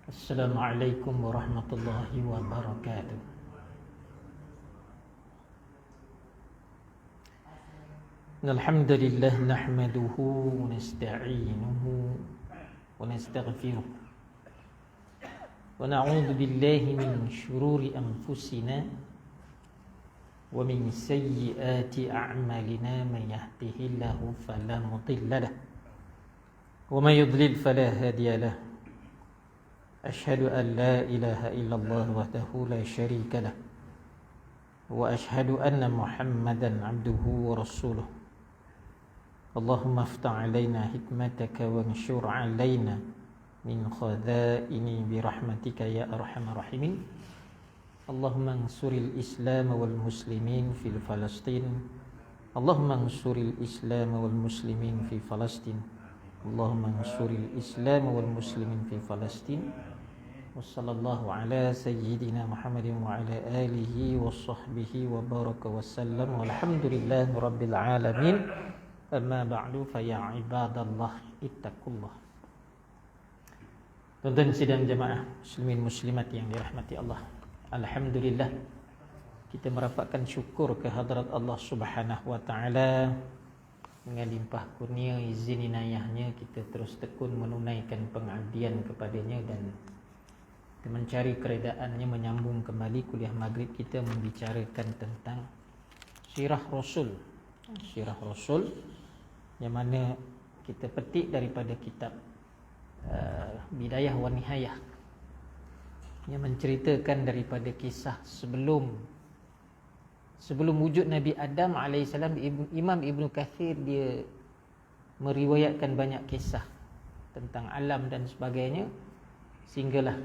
Assalamualaikum warahmatullahi wabarakatuh. Alhamdulillah nahmaduhu wa nasta'inuhu wa nastaghfiruh wa na'udzu billahi min shururi anfusina wa min sayyiati a'malina man yahdihillahu fala mudilla lahu wa may yudlil fala hadiya lahu. Asyhadu an la ilaha illallah wahdahu la syarika lah wa asyhadu anna Muhammadan abduhu wa rasuluh. Allahumma aftah alaina hikmataka wa anshur alaina min khadhaini bi rahmatika ya arhamar rahimin. Allahumma ansuril islam wal muslimin fil Falastin. Allahumma ansuril islam wal muslimin fi Falastin. Allahumma ansuril islam wal muslimin fi Falastin. Wassallallahu ala sayyidina Muhammadin wa ala alihi wa sahbihi wa baraka wa sallam. Walhamdulillahi rabbil alamin. Amma ba'du fa ya ibadallah ittaqullah. Tuan-tuan sidang jemaah muslimin muslimat yang dirahmati Allah, alhamdulillah kita merapatkan syukur kehadrat Allah Subhanahu wa taala. Dengan limpah kurnia izin inayahnya kita terus tekun menunaikan pengabdian kepadanya dan mencari keredaannya, menyambung kembali kuliah maghrib kita membicarakan tentang sirah Rasul. Sirah Rasul yang mana kita petik daripada kitab Bidayah wa Nihayah, yang menceritakan daripada kisah sebelum wujud Nabi Adam AS. Imam Ibn Kathir dia meriwayatkan banyak kisah tentang alam dan sebagainya, sehinggalah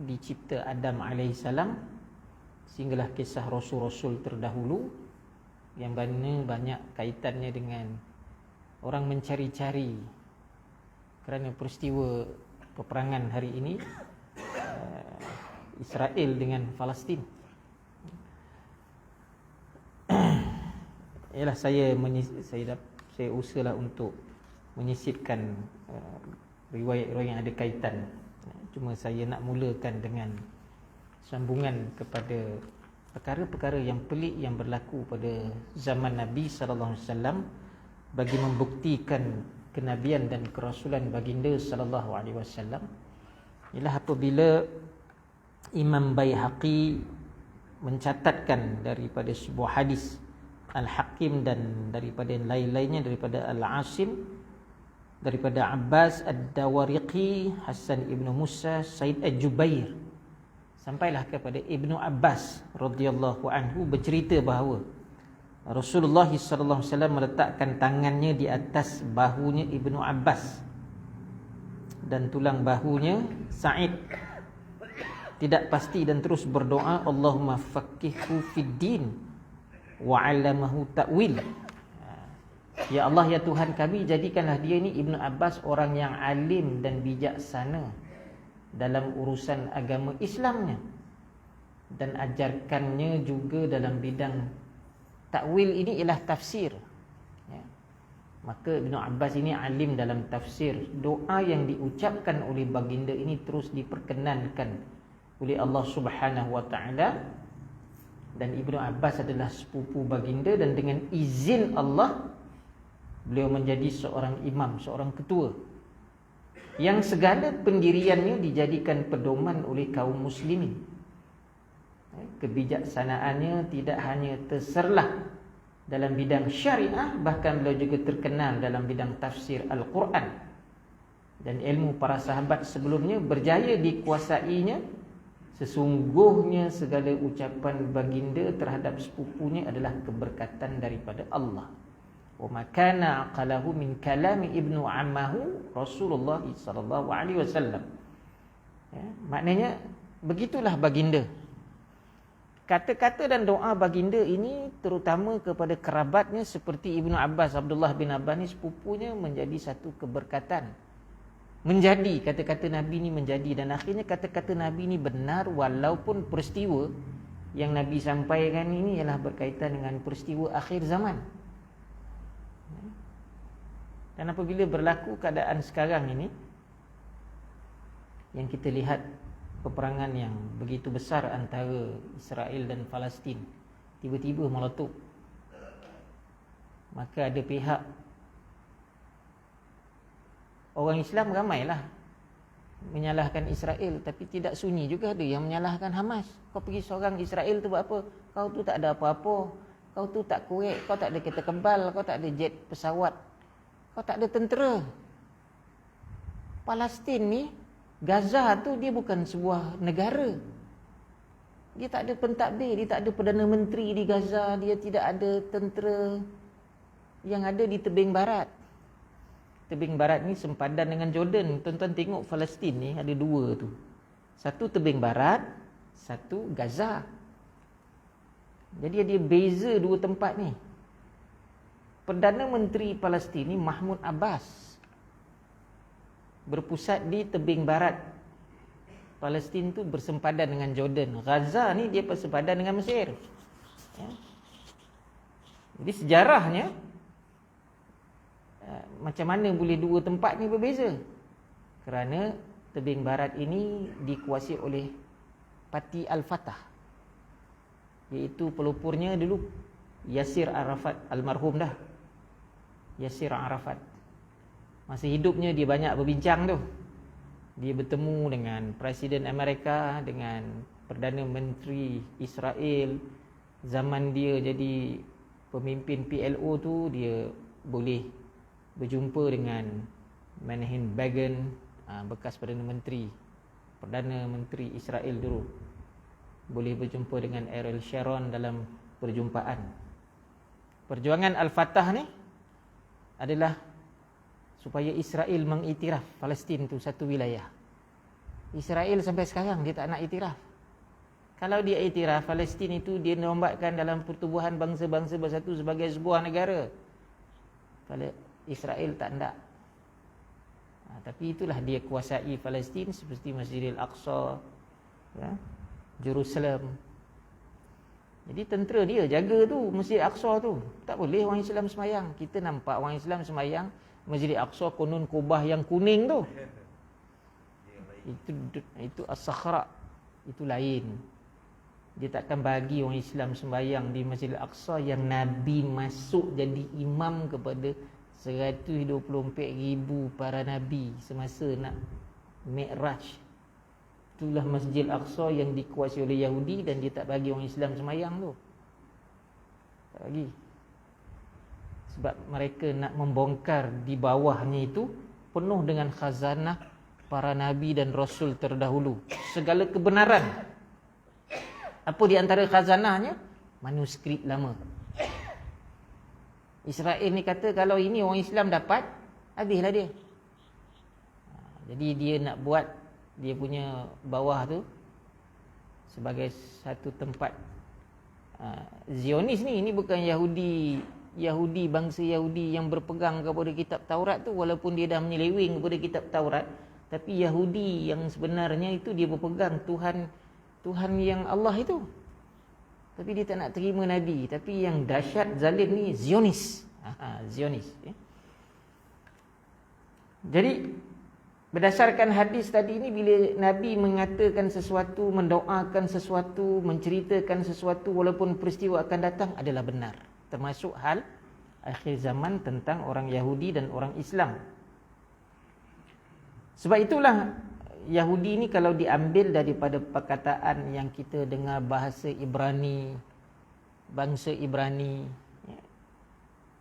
dicipta Adam AS, sehinggalah kisah Rasul-Rasul terdahulu yang mana banyak kaitannya dengan orang mencari-cari kerana peristiwa peperangan hari ini, Israel dengan Palestin. Ialah saya usahalah untuk menyisipkan riwayat-riwayat yang ada kaitan. Cuma saya nak mulakan dengan sambungan kepada perkara-perkara yang pelik yang berlaku pada zaman Nabi sallallahu alaihi wasallam bagi membuktikan kenabian dan kerasulan baginda sallallahu alaihi wasallam. Ialah apabila Imam Baihaqi mencatatkan daripada sebuah hadis Al-Hakim dan daripada lain-lainnya, daripada Al-Asim, daripada Abbas Ad-Dawariqi, Hasan Ibn Musa, Said Al-Jubair, sampailah kepada Ibnu Abbas radhiyallahu anhu bercerita bahawa Rasulullah sallallahu alaihi wasallam meletakkan tangannya di atas bahunya Ibnu Abbas dan tulang bahunya Sa'id tidak pasti dan terus berdoa, Allahumma faqihhu fid din wa 'allamahu ta'wil. Ya Allah, ya Tuhan kami, jadikanlah dia ni Ibnu Abbas orang yang alim dan bijaksana dalam urusan agama Islamnya, dan ajarkannya juga dalam bidang takwil ini ialah tafsir ya. Maka Ibnu Abbas ini alim dalam tafsir. Doa yang diucapkan oleh baginda ini terus diperkenankan oleh Allah Subhanahu wa taala, dan Ibnu Abbas adalah sepupu baginda, dan dengan izin Allah beliau menjadi seorang imam, seorang ketua yang segala pendiriannya dijadikan pedoman oleh kaum muslimin. Kebijaksanaannya tidak hanya terserlah dalam bidang syariah, bahkan beliau juga terkenal dalam bidang tafsir Al-Quran, dan ilmu para sahabat sebelumnya berjaya dikuasainya. Sesungguhnya segala ucapan baginda terhadap sepupunya adalah keberkatan daripada Allah. Wa makana aqalahu min kalami ibnu ammahu Rasulullah sallallahu alaihi wasallam. Ya, maknanya begitulah baginda. Kata-kata dan doa baginda ini terutama kepada kerabatnya seperti Ibnu Abbas, Abdullah bin Abbas ni sepupunya, menjadi satu keberkatan. Menjadi kata-kata Nabi ni menjadi, dan akhirnya kata-kata Nabi ni benar walaupun peristiwa yang Nabi sampaikan ini ialah berkaitan dengan peristiwa akhir zaman. Dan apabila berlaku keadaan sekarang ini, yang kita lihat peperangan yang begitu besar antara Israel dan Palestin tiba-tiba meletup, maka ada pihak orang Islam ramailah menyalahkan Israel, tapi tidak sunyi juga ada yang menyalahkan Hamas. Kau pergi seorang Israel tu buat apa? Kau tu tak ada apa-apa, kau tu tak kuat, kau tak ada kereta kebal, kau tak ada jet pesawat, kau tak ada tentera. Palestin ni, Gaza tu dia bukan sebuah negara. Dia tak ada pentadbir, dia tak ada Perdana Menteri di Gaza, dia tidak ada tentera. Yang ada di tebing barat. Tebing barat ni sempadan dengan Jordan. Tuan-tuan tengok Palestin ni ada dua tu. Satu tebing barat, satu Gaza. Jadi ada beza dua tempat ni. Perdana Menteri Palestin ni Mahmud Abbas berpusat di tebing barat. Palestin tu bersempadan dengan Jordan. Gaza ni dia bersempadan dengan Mesir. Ya. Jadi sejarahnya macam mana boleh dua tempat ni berbeza? Kerana tebing barat ini dikuasai oleh parti Al-Fatah, iaitu pelopornya dulu Yasir Arafat, almarhum dah Yasir Arafat. Masa hidupnya dia banyak berbincang tu. Dia bertemu dengan Presiden Amerika, dengan Perdana Menteri Israel. Zaman dia jadi pemimpin PLO tu, dia boleh berjumpa dengan Menachem Begin, bekas Perdana Menteri Israel dulu. Boleh berjumpa dengan Ariel Sharon dalam perjumpaan. Perjuangan Al-Fatah ni adalah supaya Israel mengiktiraf Palestin tu satu wilayah. Israel sampai sekarang dia tak nak iktiraf. Kalau dia iktiraf Palestin itu, dia merombakkan dalam pertubuhan bangsa-bangsa bersatu sebagai sebuah negara. Israel tak nak. Tapi itulah dia kuasai Palestin, seperti Masjidil Aqsa, ya, Jerusalem. Jadi tentera dia jaga tu Masjid Aqsa tu. Tak boleh orang Islam semayang. Kita nampak orang Islam semayang Masjid Aqsa konon kubah yang kuning tu. Itu as-sakhra. Itu lain. Dia takkan bagi orang Islam sembahyang di Masjid Al-Aqsa yang Nabi masuk jadi imam kepada 124,000 para Nabi semasa nak Mi'raj. Itulah Masjid Al-Aqsa yang dikuasai oleh Yahudi, dan dia tak bagi orang Islam sembahyang tu. Tak bagi. Sebab mereka nak membongkar di bawahnya itu penuh dengan khazanah para Nabi dan Rasul terdahulu. Segala kebenaran. Apa di antara khazanahnya? Manuskrip lama. Israel ni kata kalau ini orang Islam dapat, habislah dia. Jadi dia nak buat dia punya bawah tu sebagai satu tempat Zionis ni. Ini bukan Yahudi, bangsa Yahudi yang berpegang kepada kitab Taurat tu, walaupun dia dah menyeleweng kepada kitab Taurat, tapi Yahudi yang sebenarnya itu dia berpegang Tuhan yang Allah itu. Tapi dia tak nak terima Nabi. Tapi yang dahsyat zalim ni Zionis. Zionis. Ya. Jadi berdasarkan hadis tadi ni, bila Nabi mengatakan sesuatu, mendoakan sesuatu, menceritakan sesuatu, walaupun peristiwa akan datang, adalah benar. Termasuk hal akhir zaman tentang orang Yahudi dan orang Islam. Sebab itulah Yahudi ni kalau diambil daripada perkataan yang kita dengar bahasa Ibrani, bangsa Ibrani,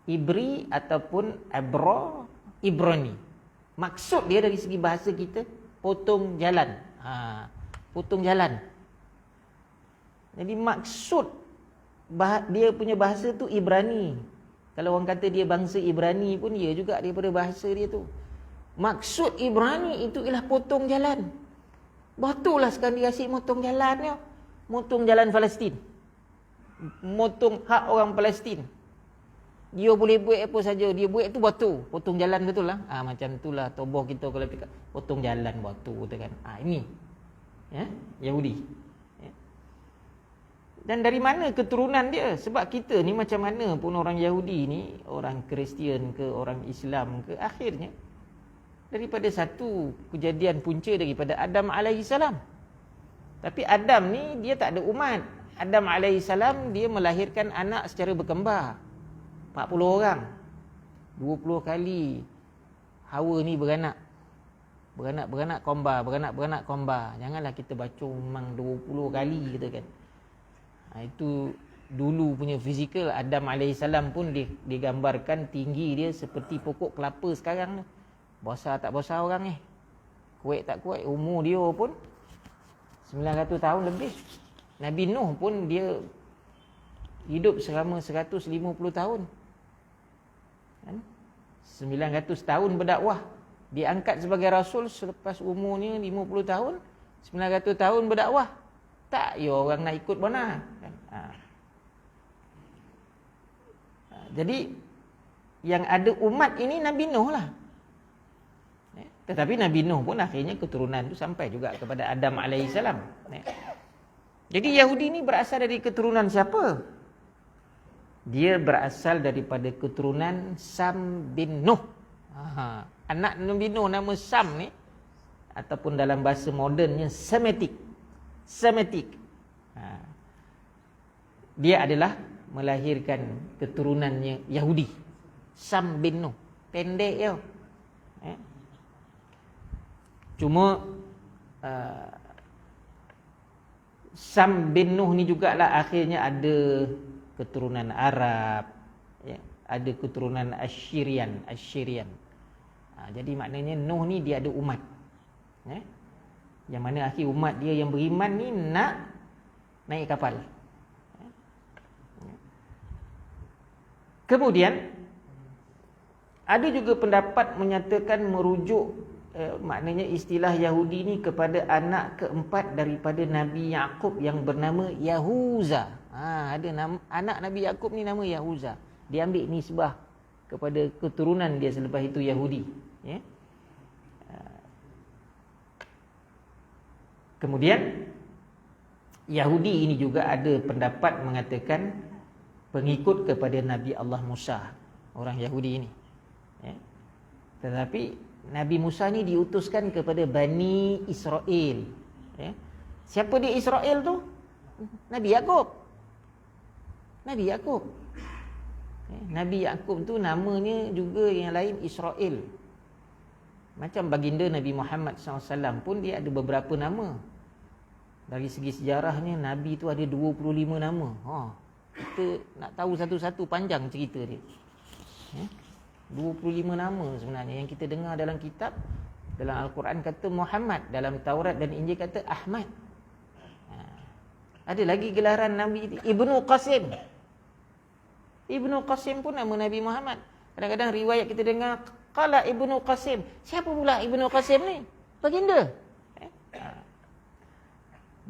Ibri ataupun Abra, Ibrani. Maksud dia dari segi bahasa kita, potong jalan. Potong jalan. Jadi maksud dia punya bahasa tu Ibrani. Kalau orang kata dia bangsa Ibrani pun, dia juga daripada bahasa dia tu. Maksud Ibrani itu ialah potong jalan. Betul lah sekarang dia asyik motong jalan ya. Motong jalan Palestin. Motong hak orang Palestin. Dia boleh buat apa saja, dia buat tu batu. Potong jalan betul lah. Macam itulah toboh kita kalau pikat. Potong jalan batu kata kan. Ini. Ya, Yahudi. Ya. Dan dari mana keturunan dia? Sebab kita ni macam mana pun orang Yahudi ni, orang Kristian ke, orang Islam ke, akhirnya daripada satu kejadian punca daripada Adam alaihissalam. Tapi Adam ni dia tak ada umat. Adam alaihissalam dia melahirkan anak secara berkembar. 40 orang. 20 kali Hawa ni beranak. Beranak kombar. Janganlah kita baca memang 20 kali kita kan. Itu dulu punya fizikal. Adam alaihissalam pun digambarkan tinggi dia seperti pokok kelapa sekarang. Besar tak besar orang ni. Kuat tak kuat. Umur dia pun 900 tahun lebih. Nabi Nuh pun dia hidup selama 150 tahun. 900 tahun berdakwah. Diangkat sebagai rasul selepas umurnya 50 tahun. 900 tahun berdakwah. Tak, ya orang nak ikut mana. Jadi yang ada umat ini Nabi Nuh lah. Tetapi Nabi Nuh pun akhirnya keturunan tu sampai juga kepada Adam alaihissalam. Jadi Yahudi ni berasal dari keturunan siapa? Dia berasal daripada keturunan Sam bin Nuh. Anak Nabi Nuh nama Sam ni, ataupun dalam bahasa modernnya Semitic. Dia adalah melahirkan keturunannya Yahudi. Sam bin Nuh. Pendek je. Cuma Sam bin Nuh ni jugalah akhirnya ada keturunan Arab, ada keturunan Asyirian. Jadi maknanya Nuh ni dia ada umat, yang mana akhir umat dia yang beriman ni nak naik kapal. Kemudian ada juga pendapat menyatakan merujuk maknanya istilah Yahudi ni kepada anak keempat daripada Nabi Yaqub yang bernama Yahuza. Ada nama anak Nabi Yaqub ni nama Yahuza. Dia ambil nisbah kepada keturunan dia selepas itu Yahudi. Kemudian Yahudi ini juga ada pendapat mengatakan pengikut kepada Nabi Allah Musa, orang Yahudi ini. Tetapi Nabi Musa ni diutuskan kepada Bani Israel. Siapa dia Israel tu? Nabi Yaqub. Nabi Yaqub tu namanya juga yang lain Israel. Macam baginda Nabi Muhammad SAW pun dia ada beberapa nama. Dari segi sejarahnya Nabi tu ada 25 nama. Kita nak tahu satu-satu, panjang cerita dia. 25 nama sebenarnya yang kita dengar dalam kitab. Dalam Al-Quran kata Muhammad, dalam Taurat dan Injil kata Ahmad. Ada lagi gelaran Nabi Ibnu Qasim. Ibnu Qasim pun nama Nabi Muhammad. Kadang-kadang riwayat kita dengar qala Ibnu Qasim. Siapa pula Ibnu Qasim ni? Baginda.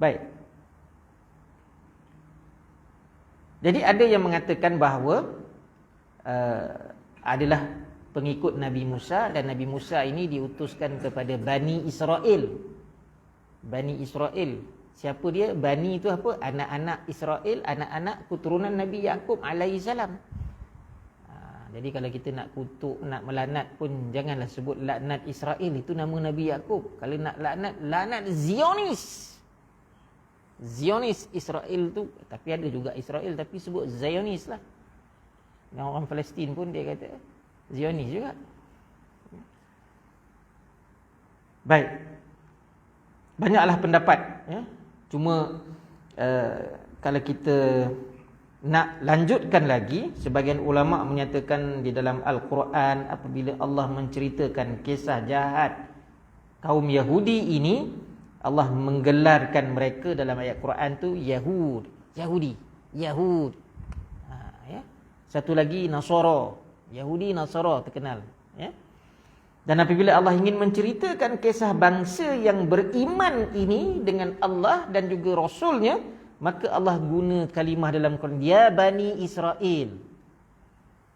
Baik. Jadi ada yang mengatakan bahawa adalah pengikut Nabi Musa, dan Nabi Musa ini diutuskan kepada Bani Israel. Bani Israel. Siapa dia? Bani itu apa? Anak-anak Israel, anak-anak keturunan Nabi Yaqub alaihissalam. Jadi kalau kita nak kutuk, nak melaknat pun janganlah sebut laknat Israel, itu nama Nabi Yaqub. Kalau nak laknat Zionis. Zionis Israel tu, tapi ada juga Israel tapi sebut Zionis lah. Yang orang Palestin pun dia kata Zionis juga. Baik. Banyaklah pendapat, Cuma kalau kita nak lanjutkan lagi, sebagian ulama menyatakan di dalam Al-Quran apabila Allah menceritakan kisah jahat kaum Yahudi ini, Allah menggelarkan mereka dalam ayat Quran tu Yahudi. Satu lagi Nasara. Yahudi, Nasara terkenal. Dan apabila Allah ingin menceritakan kisah bangsa yang beriman ini dengan Allah dan juga Rasulnya, maka Allah guna kalimah dalam Quran, ya Bani Israel.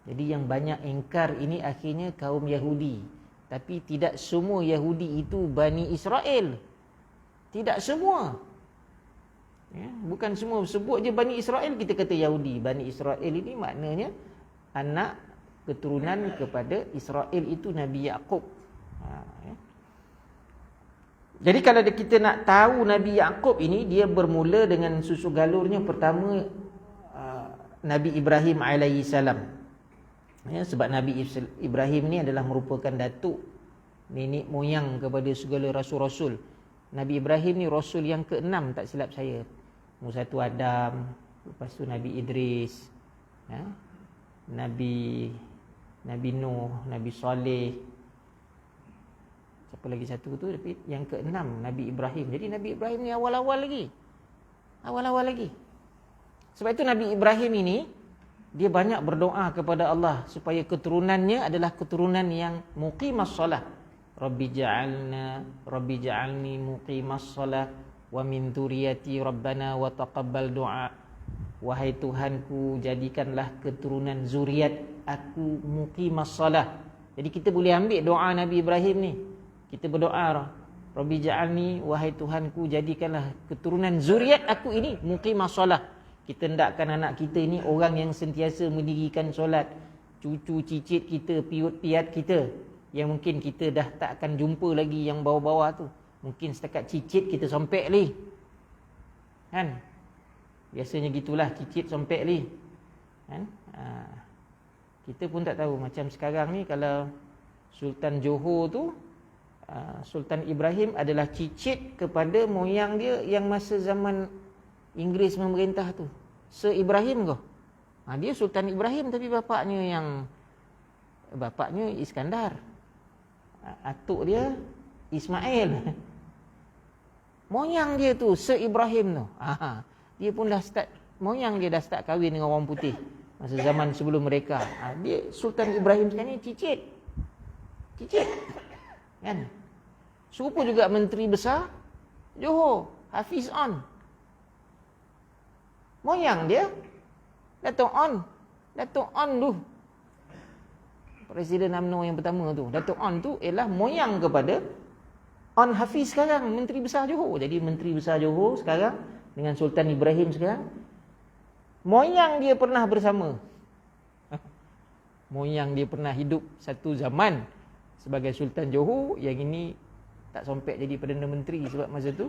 Jadi yang banyak ingkar ini akhirnya kaum Yahudi. Tapi tidak semua Yahudi itu Bani Israel. Tidak semua. Bukan semua. Sebut je Bani Israel kita kata Yahudi. Bani Israel ini maknanya anak keturunan kepada Israel itu Nabi Yaqub. Ya. Jadi kalau kita nak tahu Nabi Yaqub ini, dia bermula dengan susu galurnya pertama Nabi Ibrahim alaihi salam. Ya, sebab Nabi Ibrahim ni adalah merupakan datuk, nenek moyang kepada segala rasul-rasul. Nabi Ibrahim ni rasul yang ke-6 tak silap saya. Nombor 1 Adam, lepas tu Nabi Idris, ya, Nabi Nuh, Nabi Saleh. Siapa lagi satu tu? Tapi yang ke-6 Nabi Ibrahim. Jadi Nabi Ibrahim ni awal-awal lagi. Sebab itu Nabi Ibrahim ini dia banyak berdoa kepada Allah supaya keturunannya adalah keturunan yang muqimas solah. Rabbi ja'alni muqimas solah wa min dzurriyyati rabbana wa taqabbal du'a. Wahai Tuhanku, jadikanlah keturunan zuriat aku muqimas solah. Jadi kita boleh ambil doa Nabi Ibrahim ni. Kita berdoa, Rabbi ja'alni, wahai Tuhanku, jadikanlah keturunan zuriat aku ini muqimas solah. Kita hendakkan anak kita ini orang yang sentiasa mendirikan solat. Cucu cicit kita, piut piat kita, yang mungkin kita dah tak akan jumpa lagi yang bawah-bawah tu. Mungkin setakat cicit kita sompek li. Kan? Biasanya gitulah, cicit sompek li. Kan? Kita pun tak tahu. Macam sekarang ni kalau Sultan Johor tu, Sultan Ibrahim adalah cicit kepada moyang dia yang masa zaman Inggeris memerintah tu. Sir Ibrahim kau. Dia Sultan Ibrahim tapi bapaknya Iskandar. Atuk dia Ismail. Moyang dia tu Sir Ibrahim tu. Dia pun dah start, moyang dia dah start kahwin dengan orang putih masa zaman sebelum mereka. Dia Sultan Ibrahim sekarang ni cicit. Kan? Serupa juga Menteri Besar Johor, Hafiz On. Moyang dia Datuk On tu, Presiden UMNO yang pertama tu. Datuk On tu ialah moyang kepada On Hafiz sekarang, Menteri Besar Johor. Jadi Menteri Besar Johor sekarang dengan Sultan Ibrahim sekarang, moyang dia pernah bersama. Moyang dia pernah hidup satu zaman sebagai Sultan Johor. Yang ini tak sompek jadi Perdana Menteri sebab masa tu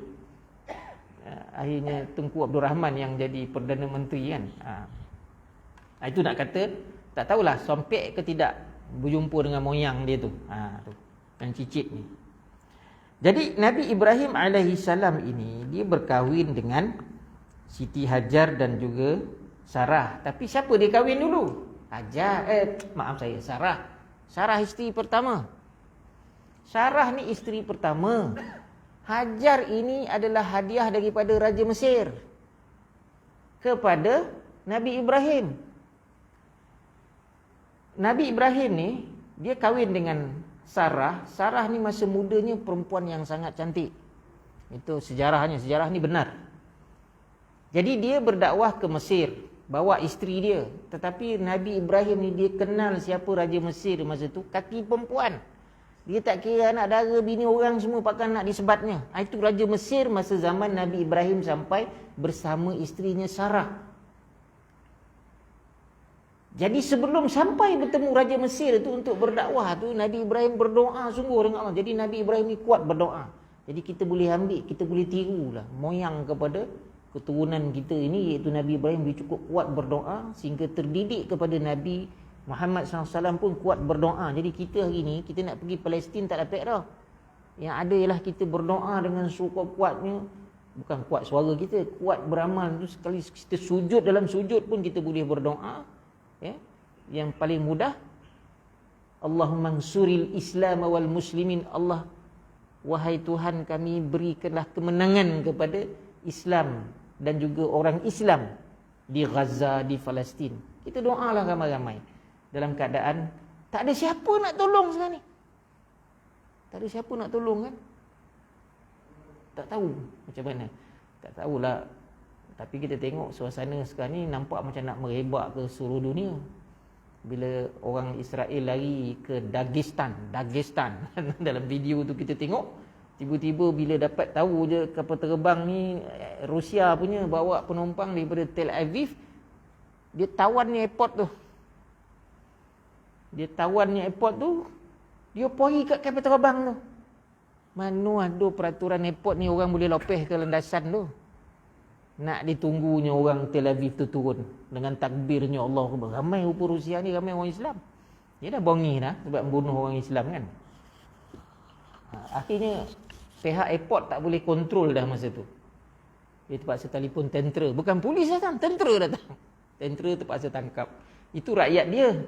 akhirnya Tunku Abdul Rahman yang jadi Perdana Menteri kan. Itu nak kata tak tahulah sompek ke tidak berjumpa dengan moyang dia tu. Tu yang cicit ni. Jadi Nabi Ibrahim alaihi salam ini dia berkahwin dengan Siti Hajar dan juga Sarah. Tapi siapa dia kahwin dulu? Sarah. Sarah isteri pertama. Sarah ni isteri pertama. Hajar ini adalah hadiah daripada Raja Mesir kepada Nabi Ibrahim. Nabi Ibrahim ni dia kahwin dengan Sarah. Sarah ni masa mudanya perempuan yang sangat cantik. Itu sejarahnya, sejarah ni benar. Jadi dia berdakwah ke Mesir, bawa isteri dia. Tetapi Nabi Ibrahim ni dia kenal siapa Raja Mesir masa tu, kaki perempuan. Dia tak kira anak dara, bini orang semua pakai nak disebatnya. Itu Raja Mesir masa zaman Nabi Ibrahim sampai bersama isterinya Sarah. Jadi sebelum sampai bertemu Raja Mesir tu untuk berdakwah tu, Nabi Ibrahim berdoa sungguh dengan Allah. Jadi Nabi Ibrahim ni kuat berdoa. Jadi kita boleh ambil, kita boleh tirulah moyang kepada keturunan kita ini, iaitu Nabi Ibrahim dia cukup kuat berdoa sehingga terdidik kepada Nabi Muhammad SAW pun kuat berdoa. Jadi kita hari ni, kita nak pergi Palestin tak dapat dah. Yang ada ialah kita berdoa dengan sekuat-kuatnya. Bukan kuat suara kita, kuat beramal tu. Sekali kita sujud, dalam sujud pun kita boleh berdoa. Ya? Yang paling mudah, Allahumma ansuril Islam wal muslimin. Allah, wahai Tuhan kami, berikanlah kemenangan kepada Islam dan juga orang Islam di Gaza, di Palestin. Kita doalah ramai-ramai. Dalam keadaan tak ada siapa nak tolong sekarang ni. Tak ada siapa nak tolong kan. Tak tahu macam mana. Tak tahulah. Tapi kita tengok suasana sekarang ni nampak macam nak merebak ke seluruh dunia. Bila orang Israel lari ke Dagestan dalam video tu kita tengok, tiba-tiba bila dapat tahu je kapal terbang ni Rusia punya bawa penumpang daripada Tel Aviv, dia tawannya airport tu. Dia pergi kat kapal terbang tu. Mana ada peraturan airport ni orang boleh lopeh ke landasan tu. Nak ditunggunya orang Tel Aviv tu turun dengan takbirnya Allah Akbar. Ramai rupa Rusia ni, ramai orang Islam. Dia dah bongi dah sebab membunuh orang Islam kan. Akhirnya pihak airport tak boleh kontrol dah masa tu. Dia terpaksa telefon tentera. Bukan polis datang, tentera datang. Tentera terpaksa tangkap. Itu rakyat dia.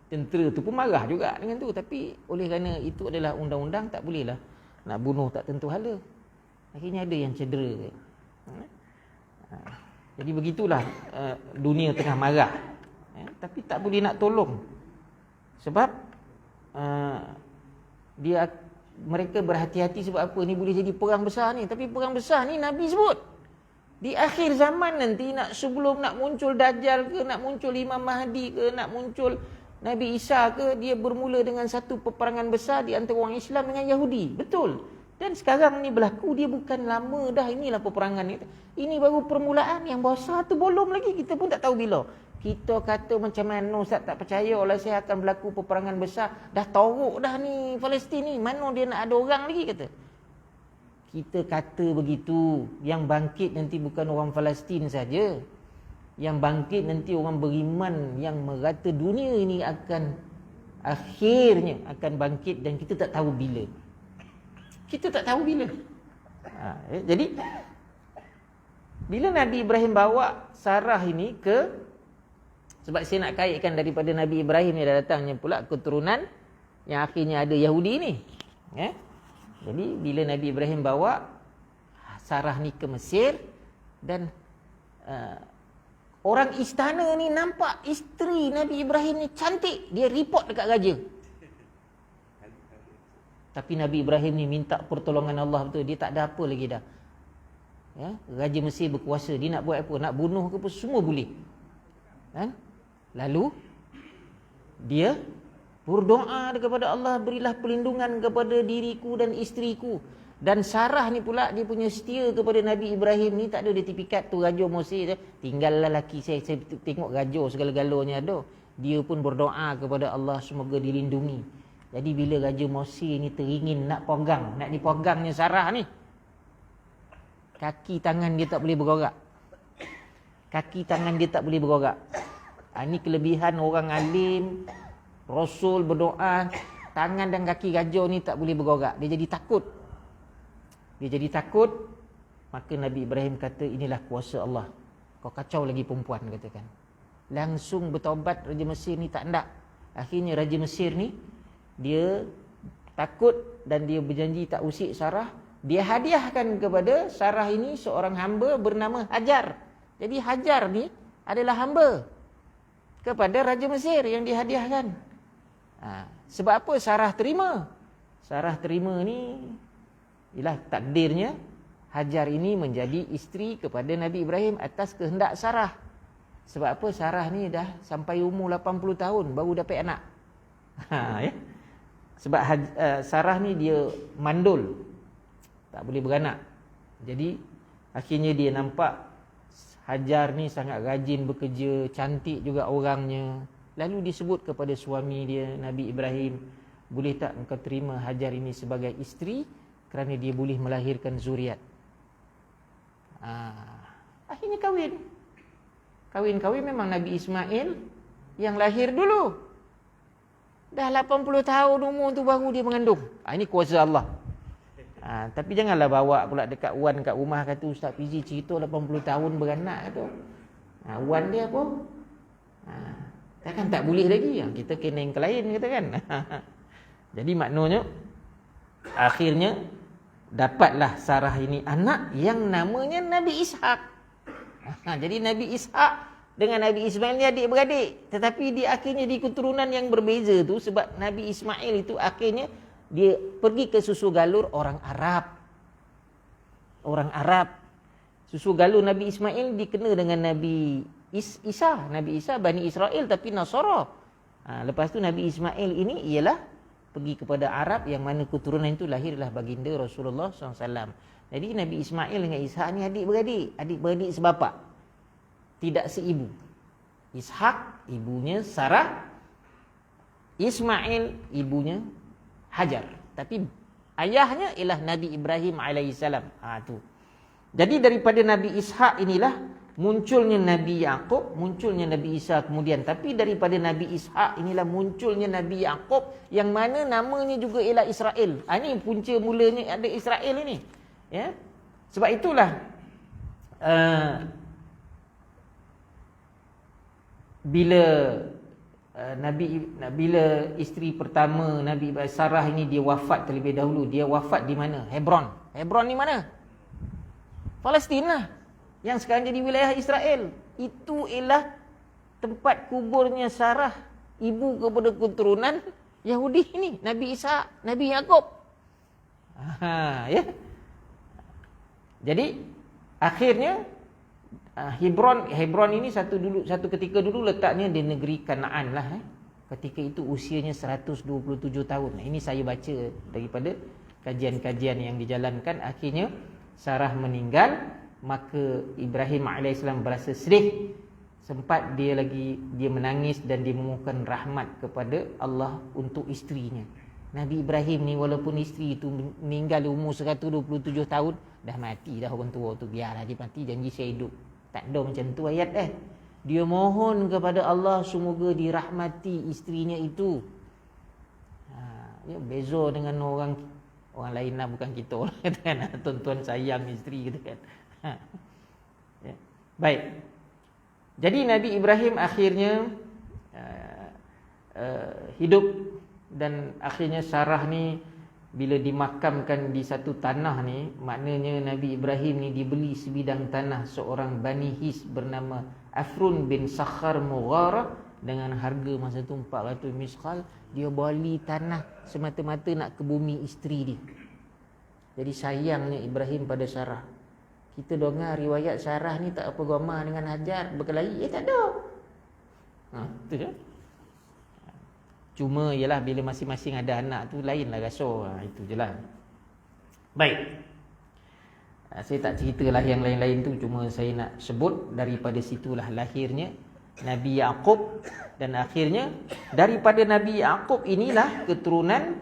Tentera tu pun marah juga dengan tu. Tapi oleh kerana itu adalah undang-undang, tak boleh lah nak bunuh tak tentu hala. Akhirnya ada yang cedera. Jadi begitulah dunia tengah marah. Tapi tak boleh nak tolong. Sebab mereka berhati-hati sebab apa? Ni boleh jadi perang besar ni. Tapi perang besar ni Nabi sebut. Di akhir zaman nanti, sebelum nak muncul Dajjal ke, nak muncul Imam Mahdi ke, nak muncul Nabi Isa ke, dia bermula dengan satu peperangan besar di antara orang Islam dengan Yahudi. Betul. Dan sekarang ni berlaku, dia bukan lama dah, inilah peperangan ni. Ini baru permulaan, yang besar tu belum lagi, kita pun tak tahu bila. Kita kata macam mana, Ustaz tak percaya oleh saya akan berlaku peperangan besar. Dah teruk dah ni Palestin ni, mana dia nak ada orang lagi kata. Kita kata begitu, yang bangkit nanti bukan orang Palestin saja. Yang bangkit nanti orang beriman yang merata dunia ini akan akhirnya akan bangkit dan kita tak tahu bila. Kita tak tahu bila. Jadi bila Nabi Ibrahim bawa Sarah ini ke, sebab saya nak kaitkan daripada Nabi Ibrahim ni dah datangnya pula keturunan yang akhirnya ada Yahudi ni. Jadi bila Nabi Ibrahim bawa Sarah ni ke Mesir dan orang istana ni nampak isteri Nabi Ibrahim ni cantik, dia report dekat raja. Tapi Nabi Ibrahim ni minta pertolongan Allah betul, dia tak ada apa lagi dah. Raja Mesir berkuasa, dia nak buat apa? Nak bunuh ke apa, semua boleh. Lalu dia berdoa kepada Allah, berilah perlindungan kepada diriku dan isteriku. Dan Sarah ni pula dia punya setia kepada Nabi Ibrahim ni, tak ada dia tipikat tu raja Mesir tinggallah laki saya tengok raja segala-galanya ada. Dia pun berdoa kepada Allah semoga dilindungi. Jadi bila raja Mesir ni teringin nak pegang, nak dipegangnya Sarah ni, kaki tangan dia tak boleh bergerak. Kaki tangan dia tak boleh bergerak. Ini kelebihan orang alim, Rasul berdoa, tangan dan kaki raja ni tak boleh bergerak. Dia jadi takut. Maka Nabi Ibrahim kata, inilah kuasa Allah. Kau kacau lagi perempuan, katakan. Langsung bertaubat Raja Mesir ni, tak nak. Akhirnya Raja Mesir ni, dia takut dan dia berjanji tak usik Sarah. Dia hadiahkan kepada Sarah ini seorang hamba bernama Hajar. Jadi Hajar ni adalah hamba kepada Raja Mesir yang dihadiahkan. Sebab apa Sarah terima? Sarah terima ni ialah takdirnya Hajar ini menjadi isteri kepada Nabi Ibrahim atas kehendak Sarah. Sebab apa? Sarah ni dah sampai umur 80 tahun baru dapat anak. Ya? Sebab Sarah ni dia mandul, tak boleh beranak. Jadi akhirnya dia nampak Hajar ni sangat rajin bekerja, cantik juga orangnya. Lalu disebut kepada suami dia Nabi Ibrahim, boleh tak engkau terima Hajar ini sebagai isteri kerana dia boleh melahirkan zuriat. Akhirnya kahwin memang Nabi Ismail yang lahir dulu. Dah 80 tahun umur tu baru dia mengandung. Ini kuasa Allah. Tapi janganlah bawa pula dekat Wan kat rumah, kata Ustaz Fizi cerita 80 tahun beranak tu. Wan dia apa? Takkan tak boleh lagi. Kita kena yang lain, kata kan. Jadi maknanya akhirnya dapatlah Sarah ini anak yang namanya Nabi Ishak. Jadi Nabi Ishak dengan Nabi Ismail ni adik-beradik. Tetapi dia akhirnya di keturunan yang berbeza tu, sebab Nabi Ismail itu akhirnya dia pergi ke susu galur orang Arab. Orang Arab. Susu galur Nabi Ismail dikena dengan Nabi Isa. Nabi Isa Bani Israel tapi Nasara. Lepas tu Nabi Ismail ini ialah pergi kepada Arab yang mana keturunan itu lahirlah baginda Rasulullah SAW. Jadi Nabi Ismail dengan Ishak ni adik-beradik. Adik-beradik sebapak, tidak seibu. Ishak ibunya Sarah, Ismail ibunya Hajar. Tapi ayahnya ialah Nabi Ibrahim alaihissalam. Tu. Jadi daripada Nabi Ishak inilah munculnya Nabi Yaqub, munculnya Nabi Isa kemudian. Tapi daripada Nabi Ishak inilah munculnya Nabi Yaqub yang mana namanya juga ialah Israel. Ini punca mulanya ada Israel ini. Ya. Sebab itulah bila bila isteri pertama Nabi Sarah ini dia wafat terlebih dahulu, dia wafat di mana? Hebron. Hebron ni mana? Palestin lah, yang sekarang jadi wilayah Israel. Itu ialah tempat kuburnya Sarah, ibu kepada keturunan Yahudi ini, Nabi Isa, Nabi Yaqub. Ya. Jadi akhirnya Hebron ini satu ketika dulu letaknya di negeri Kanaan lah. Ketika itu usianya 127 tahun. Ini saya baca daripada kajian-kajian yang dijalankan. Akhirnya Sarah meninggal, maka Ibrahim AS berasa sedih. Sempat dia menangis dan dia memohon rahmat kepada Allah untuk isterinya. Nabi Ibrahim ni walaupun isteri itu meninggal umur 127 tahun, dah mati dah orang tua tu, biarlah dia mati, janji saya hidup. Tak ada macam tu ayat Dia mohon kepada Allah semoga dirahmati isterinya itu. Ya, beza dengan orang lain lah, bukan kita lah, kan. Tuan-tuan sayang isteri gitu kan. Ya. Baik. Jadi Nabi Ibrahim akhirnya hidup, dan akhirnya Sarah ni bila dimakamkan di satu tanah ni, maknanya Nabi Ibrahim ni dibeli sebidang tanah seorang Bani His bernama Afrun bin Sakhar Mugharah dengan harga masa tu 400 misqal. Dia beli tanah semata-mata nak ke bumi isteri dia. Jadi sayangnya Ibrahim pada Sarah. Kita dengar riwayat Sarah ni tak apa gama dengan Hajar berkelahi, tak ada. Tu je. Cuma ialah bila masing-masing ada anak tu lainlah rasa. Itu je lah. Baik. Saya tak ceritalah yang lain-lain tu, cuma saya nak sebut daripada situlah lahirnya Nabi Yaqub, dan akhirnya daripada Nabi Yaqub inilah keturunan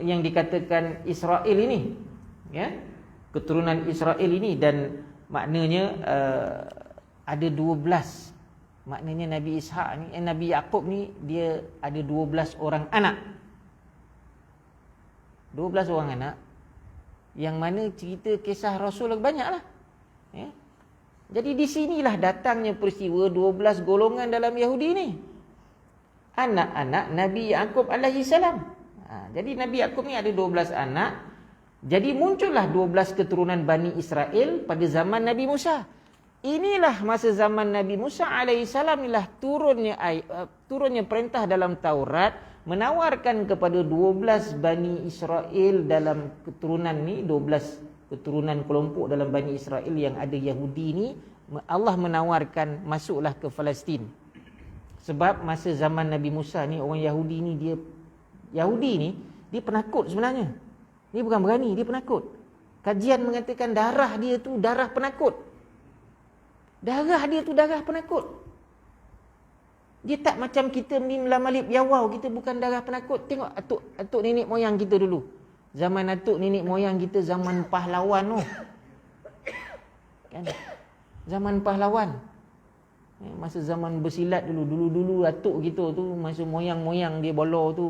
yang dikatakan Israel ini. Ya. Keturunan Israel ini, dan maknanya ada 12. Maknanya Nabi Ishak ni, Nabi Yaqub ni dia ada 12 orang anak. 12 orang anak, yang mana cerita kisah Rasul banyaklah. Ya. Jadi di sinilah datangnya peristiwa 12 golongan dalam Yahudi ni. Anak-anak Nabi Yaqub alaihi salam. Jadi Nabi Yaqub ni ada 12 anak. Jadi muncullah 12 keturunan Bani Israel pada zaman Nabi Musa. Inilah masa zaman Nabi Musa alaihissalam, inilah turunnya perintah dalam Taurat menawarkan kepada 12 Bani Israel dalam keturunan ni, 12 keturunan kelompok dalam Bani Israel yang ada Yahudi ni, Allah menawarkan masuklah ke Palestin. Sebab masa zaman Nabi Musa ni orang Yahudi ni dia penakut sebenarnya. Dia bukan berani, dia penakut. Kajian mengatakan darah dia tu darah penakut. Darah dia tu darah penakut. Dia tak macam kita ni melamalib yawau, kita bukan darah penakut. Tengok atuk nenek moyang kita dulu. Zaman atuk nenek moyang kita zaman pahlawan tu. Kan? Zaman pahlawan. Masa zaman bersilat dulu atuk kita tu, masa moyang-moyang dia bola tu,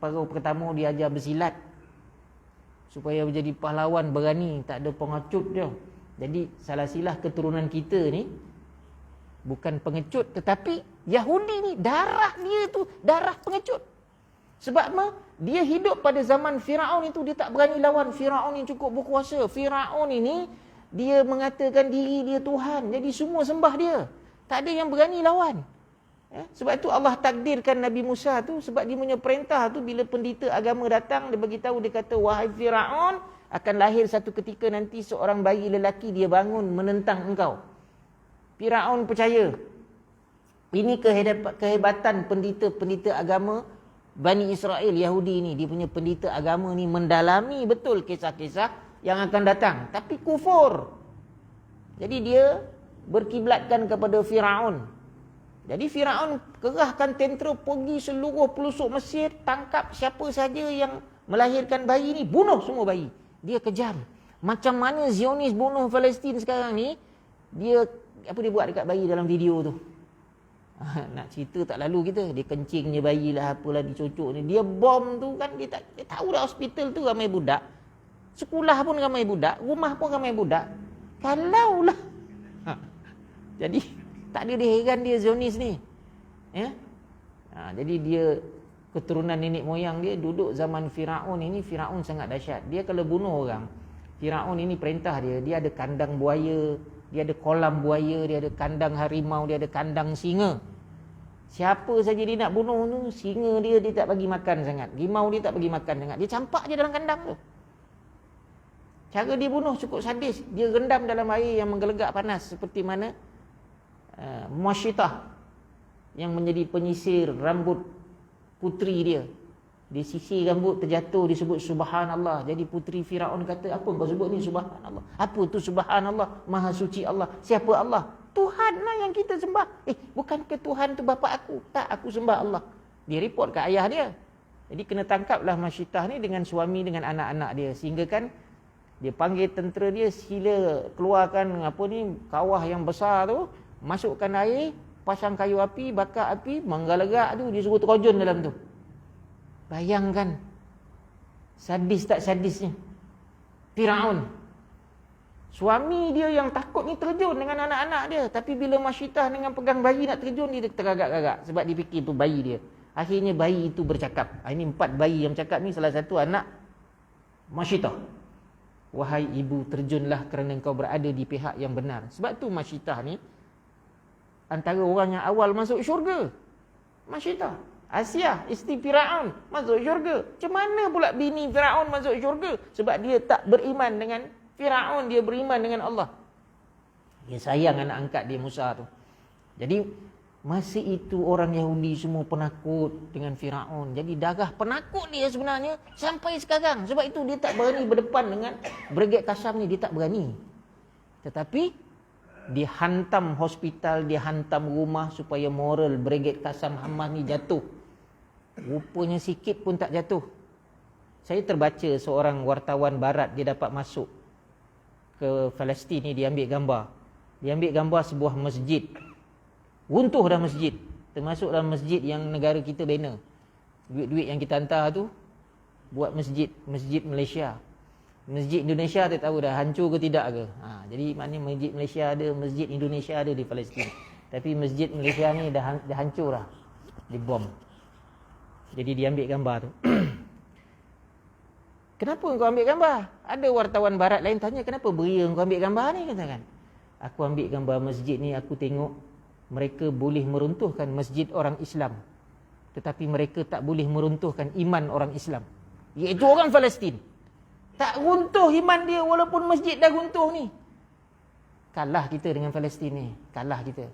para pertama dia ajar bersilat. Supaya menjadi pahlawan berani, tak ada pengecut dia. Jadi salah silah keturunan kita ni bukan pengecut, tetapi Yahudi ni darah dia tu darah pengecut. Sebab apa? Dia hidup pada zaman Firaun itu, dia tak berani lawan. Firaun yang cukup berkuasa. Firaun ini dia mengatakan diri dia Tuhan, jadi semua sembah dia. Tak ada yang berani lawan. Sebab itu Allah takdirkan Nabi Musa tu, sebab dia punya perintah tu bila pendeta agama datang, dia beritahu, dia kata, wahai Firaun, akan lahir satu ketika nanti seorang bayi lelaki, dia bangun menentang engkau. Firaun percaya. Ini kehebatan pendeta agama Bani Israel Yahudi ni. Dia punya pendeta agama ni mendalami betul kisah-kisah yang akan datang, tapi kufur. Jadi dia berkiblatkan kepada Firaun. Jadi Firaun kerahkan tentera pergi seluruh pelosok Mesir, tangkap siapa saja yang melahirkan bayi ni, bunuh semua bayi. Dia kejam. Macam mana Zionis bunuh Palestin sekarang ni, dia buat dekat bayi dalam video tu. Nak cerita tak lalu kita, dia kencingnya bayi lah, apalah dicocok ni. Dia bom tu kan, dia tahu dah hospital tu ramai budak. Sekolah pun ramai budak, rumah pun ramai budak. Kalaulah. Jadi tak ada heran dia Zionis ni. Ya? Jadi dia keturunan nenek moyang dia duduk zaman Firaun ini. Firaun sangat dahsyat. Dia kalau bunuh orang, Firaun ini perintah dia ada kandang buaya, dia ada kolam buaya, dia ada kandang harimau, dia ada kandang singa. Siapa saja dia nak bunuh tu, singa dia tak bagi makan sangat, rimau dia tak bagi makan sangat. Dia campak je dalam kandang tu. Cara dia bunuh cukup sadis. Dia rendam dalam air yang menggelegak panas, seperti mana Muashitah yang menjadi penyisir rambut puteri dia. Dia sisir rambut, terjatuh, disebut subhanallah. Jadi puteri Firaun kata, apa kau sebut ni subhanallah? Apa tu subhanallah? Maha suci Allah. Siapa Allah? Tuhan lah yang kita sembah. Bukan ke Tuhan tu bapa aku? Tak, aku sembah Allah. Dia report ke ayah dia. Jadi kena tangkaplah Muashitah ni dengan suami, dengan anak-anak dia. Sehingga kan dia panggil tentera dia, sila keluarkan kawah yang besar tu, masukkan air, pasang kayu api, bakar api, menggalegak tu, dia suruh terjun dalam tu. Bayangkan sadis tak sadisnya Firaun. Suami dia yang takut ni terjun dengan anak-anak dia, tapi bila Muashitah dengan pegang bayi nak terjun, dia tergagak-gagak sebab dia fikir tu bayi dia. Akhirnya bayi itu bercakap. Ini 4 bayi yang bercakap ni, salah satu anak Muashitah. Wahai ibu, terjunlah kerana engkau berada di pihak yang benar. Sebab tu Muashitah ni antara orang yang awal masuk syurga. Muashitah, Asia, isteri Firaun, masuk syurga. Macam mana pula bini Firaun masuk syurga? Sebab dia tak beriman dengan Firaun, dia beriman dengan Allah. Dia sayang anak angkat dia Musa tu. Jadi masa itu orang Yahudi semua penakut dengan Firaun. Jadi darah penakut dia sebenarnya sampai sekarang. Sebab itu dia tak berani berdepan dengan Brigade Qassam ni, dia tak berani. Tetapi dia hantam hospital, dia hantam rumah supaya moral Brigade Qassam Hamas ni jatuh. Rupanya sikit pun tak jatuh. Saya terbaca seorang wartawan barat, dia dapat masuk ke Palestin ni, dia ambil gambar. Dia ambil gambar sebuah masjid. Runtuh dah masjid. Termasuk dalam masjid yang negara kita bina. Duit-duit yang kita hantar tu buat masjid Malaysia. Masjid Indonesia tak tahu dah hancur ke tidak ke. Jadi maknanya masjid Malaysia ada, masjid Indonesia ada di Palestin. Tapi masjid Malaysia ni dah hancur dah. Dibom. Jadi dia ambil gambar tu. Kenapa kau ambil gambar? Ada wartawan barat lain tanya, kenapa beria kau ambil gambar ni? Katakan, aku ambil gambar masjid ni, aku tengok mereka boleh meruntuhkan masjid orang Islam, tetapi mereka tak boleh meruntuhkan iman orang Islam, iaitu orang Palestin. Tak runtuh iman dia walaupun masjid dah runtuh ni. Kalah kita dengan Palestin ni. Kalah kita.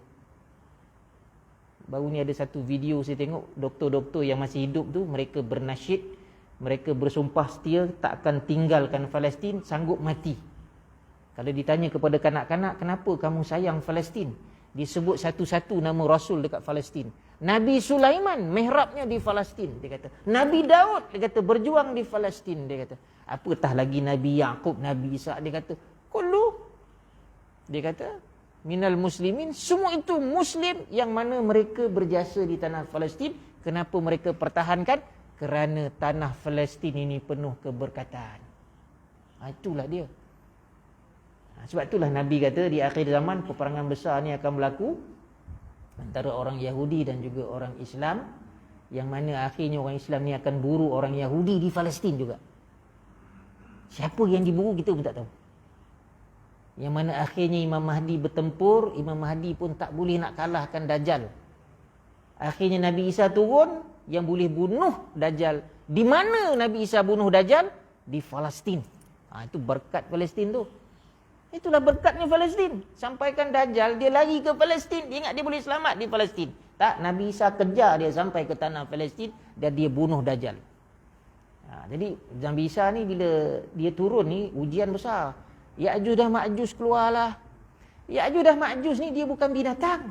Baru ni ada satu video saya tengok, doktor-doktor yang masih hidup tu, mereka bernasyid, mereka bersumpah setia tak akan tinggalkan Palestin, sanggup mati. Kalau ditanya kepada kanak-kanak, kenapa kamu sayang Palestin? Disebut satu-satu nama Rasul dekat Palestin. Nabi Sulaiman mihrabnya di Palestin, dia kata. Nabi Daud, dia kata, berjuang di Palestin, dia kata. Apatah lagi Nabi Yaqub, Nabi Isa, dia kata, kullu, dia kata, minal muslimin, semua itu muslim yang mana mereka berjasa di tanah Palestin. Kenapa mereka pertahankan? Kerana tanah Palestin ini penuh keberkatan. Itulah dia. Sebab itulah Nabi kata di akhir zaman peperangan besar ni akan berlaku antara orang Yahudi dan juga orang Islam, yang mana akhirnya orang Islam ni akan buru orang Yahudi di Palestin juga. Siapa yang diburu kita pun tak tahu. Yang mana akhirnya Imam Mahdi bertempur, Imam Mahdi pun tak boleh nak kalahkan Dajjal. Akhirnya Nabi Isa turun yang boleh bunuh Dajjal. Di mana Nabi Isa bunuh Dajjal? Di Palestin. Itu berkat Palestin tu. Itulah berkatnya Palestin. Sampaikan Dajjal, dia lari ke Palestin. Dia ingat dia boleh selamat di Palestin. Tak, Nabi Isa kejar dia sampai ke tanah Palestin dan dia bunuh Dajjal. Jadi Nabi Isa ni bila dia turun ni ujian besar. Ya'juj dan Ma'juj keluarlah. Ya'juj dan Ma'juj ni dia bukan binatang.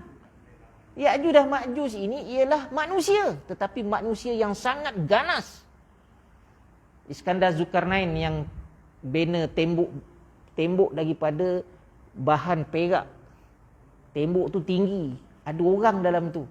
Ya'juj dan Ma'juj ini ialah manusia, tetapi manusia yang sangat ganas. Iskandar Zulkarnain yang bina tembok daripada bahan perak. Tembok tu tinggi, ada orang dalam tu.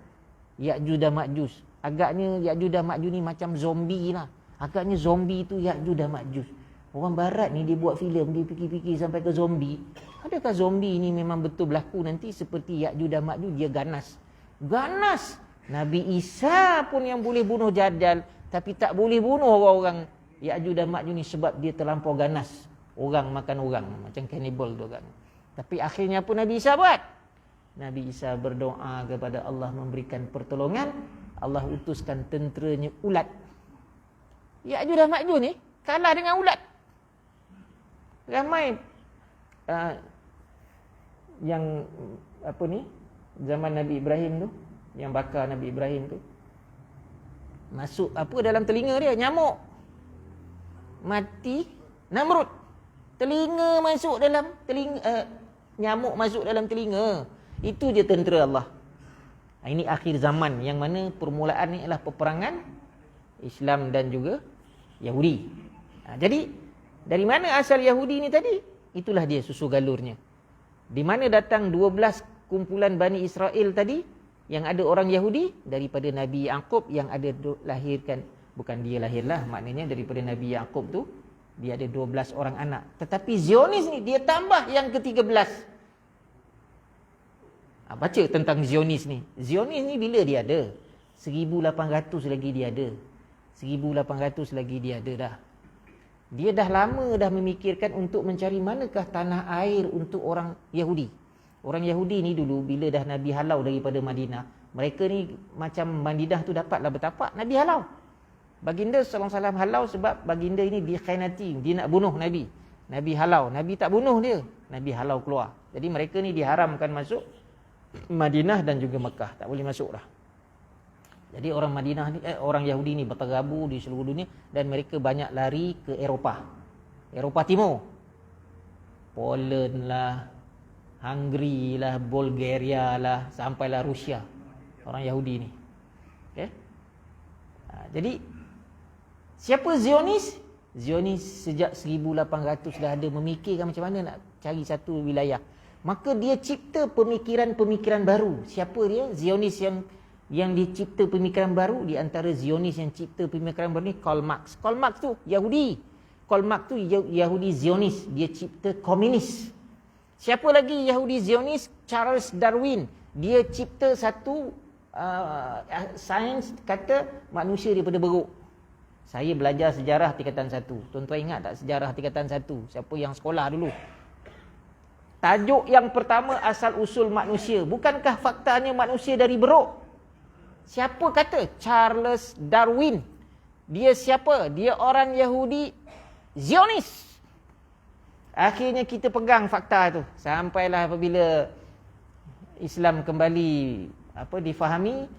Ya'juj dan Ma'juj. Agaknya Ya'juj dan Ma'juj ni macam zombie lah. Agaknya zombie tu Ya'juj dan Ma'juj. Orang barat ni dia buat filem, dia fikir-fikir sampai ke zombie. Adakah zombie ni memang betul berlaku nanti seperti Ya'juj dan Ma'juj? Dia ganas. Ganas. Nabi Isa pun yang boleh bunuh Dajjal, tapi tak boleh bunuh orang-orang Ya'juj dan Ma'juj ni sebab dia terlampau ganas. Orang makan orang, macam cannibal tu kan. Tapi akhirnya pun Nabi Isa buat. Nabi Isa berdoa kepada Allah memberikan pertolongan. Allah utuskan tenteranya ulat. Ya'juj dan Ma'juj ni kalah dengan ulat. Ramai yang apa ni, zaman Nabi Ibrahim tu, yang bakar Nabi Ibrahim tu, masuk apa dalam telinga dia, nyamuk. Mati Namrud. Telinga masuk dalam telinga, nyamuk masuk dalam telinga. Itu je tentera Allah. Ini akhir zaman yang mana permulaan ni adalah peperangan Islam dan juga Yahudi. Jadi dari mana asal Yahudi ni tadi? Itulah dia susu galurnya. Di mana datang 12 kumpulan Bani Israel tadi? Yang ada orang Yahudi daripada Nabi Yaqub yang ada lahirkan, bukan dia lahirlah, maknanya daripada Nabi Yaqub tu dia ada 12 orang anak. Tetapi Zionis ni dia tambah yang ke-13. Baca tentang Zionis ni. Zionis ni bila dia ada? 1800 lagi dia ada. 1800 lagi dia ada dah. Dia dah lama dah memikirkan untuk mencari manakah tanah air untuk orang Yahudi. Orang Yahudi ni dulu bila dah Nabi halau daripada Madinah, mereka ni macam Madinah tu dapatlah bertapak, Nabi halau. Baginda SAW halau sebab baginda ini dikhianati, dia nak bunuh Nabi. Nabi halau, Nabi tak bunuh dia, Nabi halau keluar. Jadi mereka ni diharamkan masuk Madinah dan juga Mekah, tak boleh masuk dah. Jadi orang Madinah ni, orang Yahudi ni berterabur di seluruh dunia dan mereka banyak lari ke Eropah. Eropah Timur. Poland lah, Hungary lah, Bulgaria lah, sampailah Rusia. Orang Yahudi ni. Okay? Jadi siapa Zionis? Zionis sejak 1800 dah ada memikirkan macam mana nak cari satu wilayah. Maka dia cipta pemikiran-pemikiran baru. Siapa dia? Zionis yang dicipta pemikiran baru. Di antara Zionis yang cipta pemikiran baru ni Karl Marx. Karl Marx tu Yahudi. Karl Marx tu Yahudi Zionis. Dia cipta komunis. Siapa lagi Yahudi Zionis? Charles Darwin. Dia cipta satu sains, kata manusia daripada beruk. Saya belajar sejarah tingkatan 1. Tuan-tuan ingat tak sejarah tingkatan 1? Siapa yang sekolah dulu? Tajuk yang pertama, asal usul manusia. Bukankah faktanya manusia dari beruk? Siapa kata? Charles Darwin. Dia siapa? Dia orang Yahudi Zionis. Akhirnya kita pegang fakta tu. Sampailah apabila Islam kembali difahami,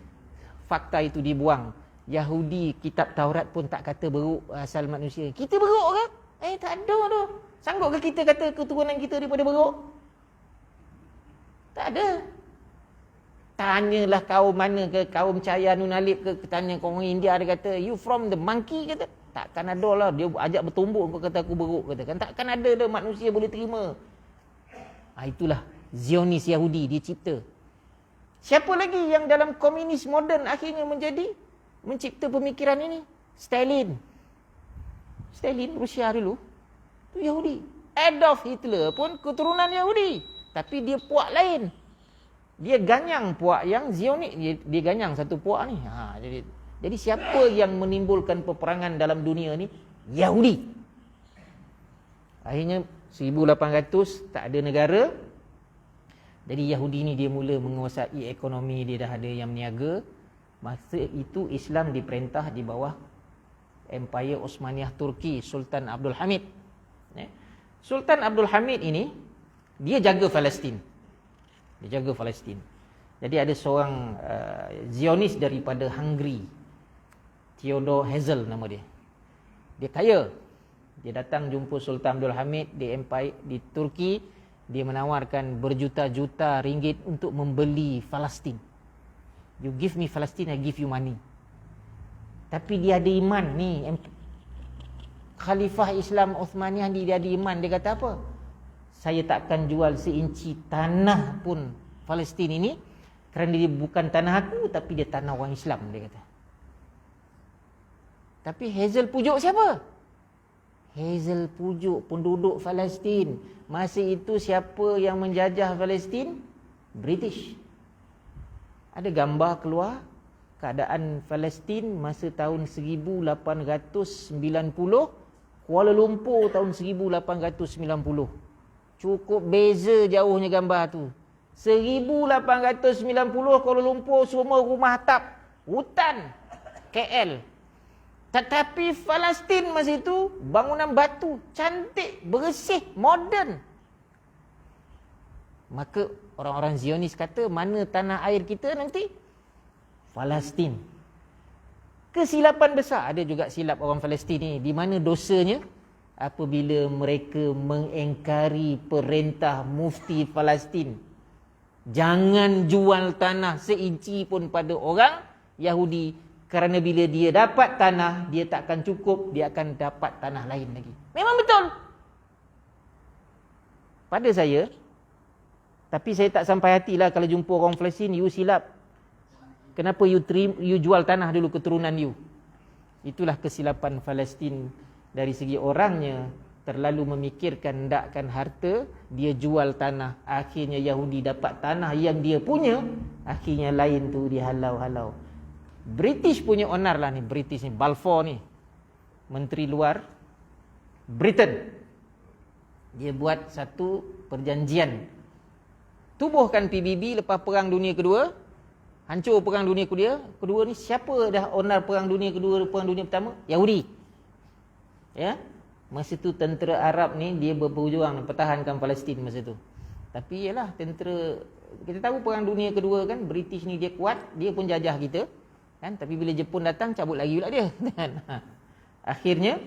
fakta itu dibuang. Yahudi kitab Taurat pun tak kata beruk asal manusia. Kita beruk ke? Tak ada tu. Sanggup ke kita kata keturunan kita daripada beruk? Tak ada. Tanyalah kaum mana ke, kaum Caya Nunalip ke, tanya kaum India, dia kata you from the monkey, kata. Takkan ada lah dia ajak bertumbuk kau kata aku beruk, kata kan. Takkan ada dah manusia boleh terima. Itulah Zionis Yahudi dia cipta. Siapa lagi yang dalam komunis moden akhirnya mencipta pemikiran ini? Stalin Rusia dulu tu Yahudi. Adolf Hitler pun keturunan Yahudi, tapi dia puak lain. Dia ganyang puak yang Zionik, dia ganyang satu puak ni. Jadi siapa yang menimbulkan peperangan dalam dunia ni? Yahudi. Akhirnya 1800 tak ada negara. Jadi Yahudi ni dia mula menguasai ekonomi, dia dah ada yang meniaga. Masa itu Islam diperintah di bawah Empire Osmaniyah Turki, Sultan Abdul Hamid. Sultan Abdul Hamid ini dia jaga Palestin. Jadi ada seorang Zionis daripada Hungary, Theodor Herzl nama dia. Dia kaya. Dia datang jumpa Sultan Abdul Hamid di Empire di Turki. Dia menawarkan berjuta-juta ringgit untuk membeli Palestin. You give me Palestine, I give you money. Tapi dia ada iman ni. Khalifah Islam Uthmaniyah ni dia ada iman. Dia kata apa? Saya takkan jual seinci tanah pun Palestin ini, kerana dia bukan tanah aku, tapi dia tanah orang Islam, dia kata. Tapi Herzl pujuk siapa? Herzl pujuk penduduk Palestin. Masa itu siapa yang menjajah Palestin? British. Ada gambar keluar keadaan Palestin masa tahun 1890, Kuala Lumpur tahun 1890. Cukup beza jauhnya gambar tu. 1890 Kuala Lumpur semua rumah atap, hutan, KL. Tetapi Palestin masa itu bangunan batu, cantik, bersih, moden. Maka orang-orang Zionis kata, mana tanah air kita nanti? Palestin. Kesilapan besar. Ada juga silap orang Palestin ni. Di mana dosanya? Apabila mereka mengingkari perintah mufti Palestin. Jangan jual tanah seinci pun pada orang Yahudi. Kerana bila dia dapat tanah, dia tak akan cukup, dia akan dapat tanah lain lagi. Memang betul. Pada saya, tapi saya tak sampai hatilah kalau jumpa orang Palestin, you silap. Kenapa you jual tanah dulu keturunan you? Itulah kesilapan Palestin dari segi orangnya. Terlalu memikirkan hendakkan harta, dia jual tanah. Akhirnya Yahudi dapat tanah yang dia punya, akhirnya lain tu dihalau-halau. British punya onar lah ni, British ni, Balfour ni, Menteri Luar Britain. Dia buat satu perjanjian. Tubuhkan PBB lepas Perang Dunia Kedua. Hancur Perang Dunia Kedua ni, siapa dah onar Perang Dunia Kedua, Perang Dunia Pertama? Yahudi. Ya. Masa tu tentera Arab ni dia berjuang pertahankan Palestin masa tu. Tapi yalah, tentera, kita tahu Perang Dunia Kedua kan, British ni dia kuat, dia pun jajah kita kan, tapi bila Jepun datang cabut lagi pula dia kan. Akhirnya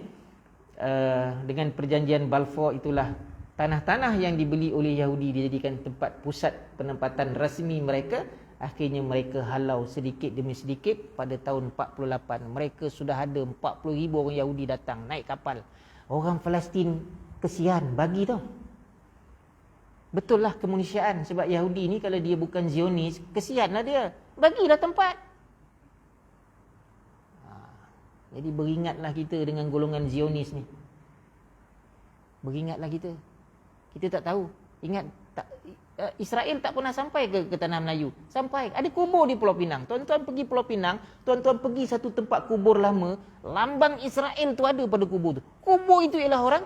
dengan perjanjian Balfour itulah tanah-tanah yang dibeli oleh Yahudi dijadikan tempat pusat penempatan rasmi mereka. Akhirnya mereka halau sedikit demi sedikit. Pada tahun 48 mereka sudah ada 40,000 orang Yahudi datang naik kapal. Orang Palestin kesian, bagi tau. Betul lah kemanusiaan. Sebab Yahudi ni kalau dia bukan Zionis, kesian lah dia, bagilah tempat. Jadi beringatlah kita dengan golongan Zionis ni. Beringatlah kita. Kita tak tahu. Ingat tak, Israel tak pernah sampai ke tanah Melayu. Sampai. Ada kubur di Pulau Pinang. Tuan-tuan pergi Pulau Pinang, tuan-tuan pergi satu tempat kubur lama, lambang Israel tu ada pada kubur tu. Kubur itu ialah orang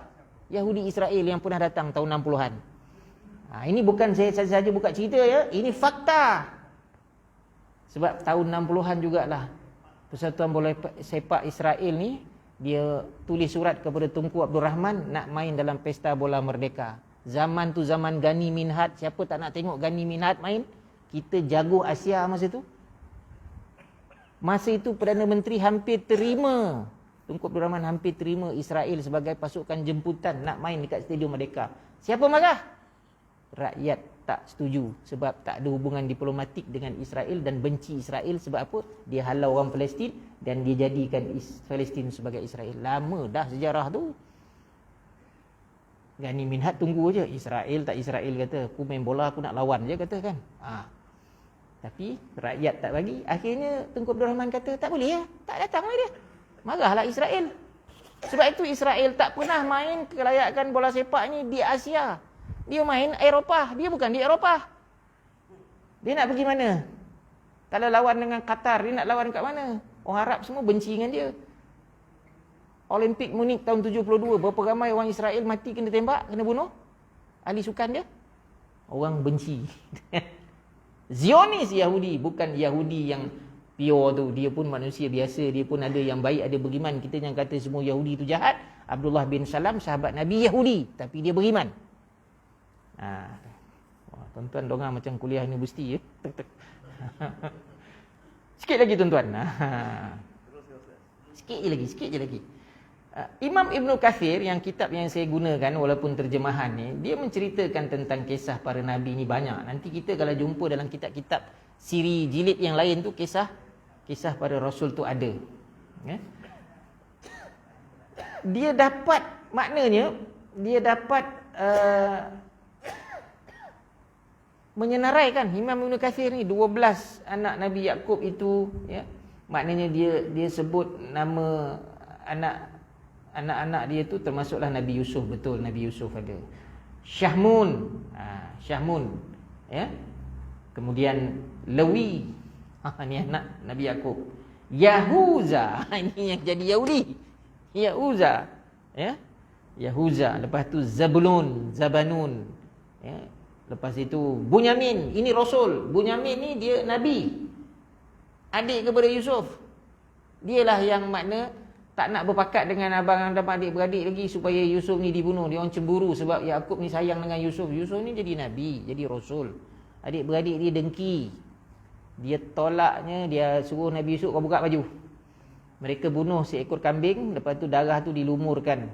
Yahudi Israel yang pernah datang tahun 60-an. Ini bukan saya saja buka cerita ya. Ini fakta. Sebab tahun 60-an jugalah Persatuan Bola Sepak Israel ni, dia tulis surat kepada Tunku Abdul Rahman nak main dalam Pesta Bola Merdeka. Zaman tu zaman Gani Minhad. Siapa tak nak tengok Gani Minhad main? Kita jago Asia masa tu. Masa itu Perdana Menteri hampir terima, Tunku Abdul Rahman hampir terima Israel sebagai pasukan jemputan nak main dekat Stadium Merdeka. Siapa marah? Rakyat tak setuju sebab tak ada hubungan diplomatik dengan Israel dan benci Israel. Sebab apa? Dia halau orang Palestin dan dia jadikan Palestin sebagai Israel. Lama dah sejarah tu. Gani Minhad tunggu je. Israel tak Israel kata, aku main bola aku nak lawan je kata kan. Tapi rakyat tak bagi. Akhirnya Tunku Abdul Rahman kata tak boleh ya, tak datang lah dia. Marahlah Israel. Sebab itu Israel tak pernah main kelayakan bola sepak ni di Asia. Dia main Eropah. Dia bukan di Eropah. Dia nak pergi mana? Kalau lawan dengan Qatar, dia nak lawan kat mana? Orang Arab semua benci dengan dia. Olimpik Munich tahun 72, berapa ramai orang Israel mati kena tembak, kena bunuh? Ahli sukan dia. Orang benci. Zionis Yahudi, bukan Yahudi yang pure tu. Dia pun manusia biasa, dia pun ada yang baik, ada beriman. Kita yang kata semua Yahudi tu jahat. Abdullah bin Salam sahabat Nabi Yahudi, tapi dia beriman. Tuan-tuan dongang macam kuliah universiti ya. Sikit lagi tuan-tuan. Sikit je lagi. Imam Ibn Kathir, yang kitab yang saya gunakan walaupun terjemahan ni, dia menceritakan tentang kisah para nabi ni banyak. Nanti kita kalau jumpa dalam kitab-kitab siri jilid yang lain tu kisah pada Rasul tu ada. Ya. Dia dapat, maknanya dia dapat menyenaraikan Imam Ibn Katsir ni 12 anak Nabi Yakub itu, ya. Maknanya dia sebut nama anak-anak dia tu termasuklah Nabi Yusuf. Betul, Nabi Yusuf ada. Syahmun, Syahmun, ya. Kemudian Lewi, ni anak Nabi Yakub. Yahuza, ini yang jadi Yahudi. Yahuza, ya. Yahuza, lepas tu Zabulun, Zabanun, ya. Lepas itu Bunyamin, ini Rasul. Bunyamin ni dia Nabi, adik kepada Yusuf. Dialah yang makna tak nak berpakat dengan abang dan adik-beradik lagi supaya Yusuf ni dibunuh. Dia orang cemburu sebab Yakub ni sayang dengan Yusuf. Yusuf ni jadi Nabi, jadi Rasul. Adik-beradik dia dengki. Dia tolaknya, dia suruh Nabi Yusuf, kau buka baju. Mereka bunuh seekor kambing, lepas tu darah tu dilumurkan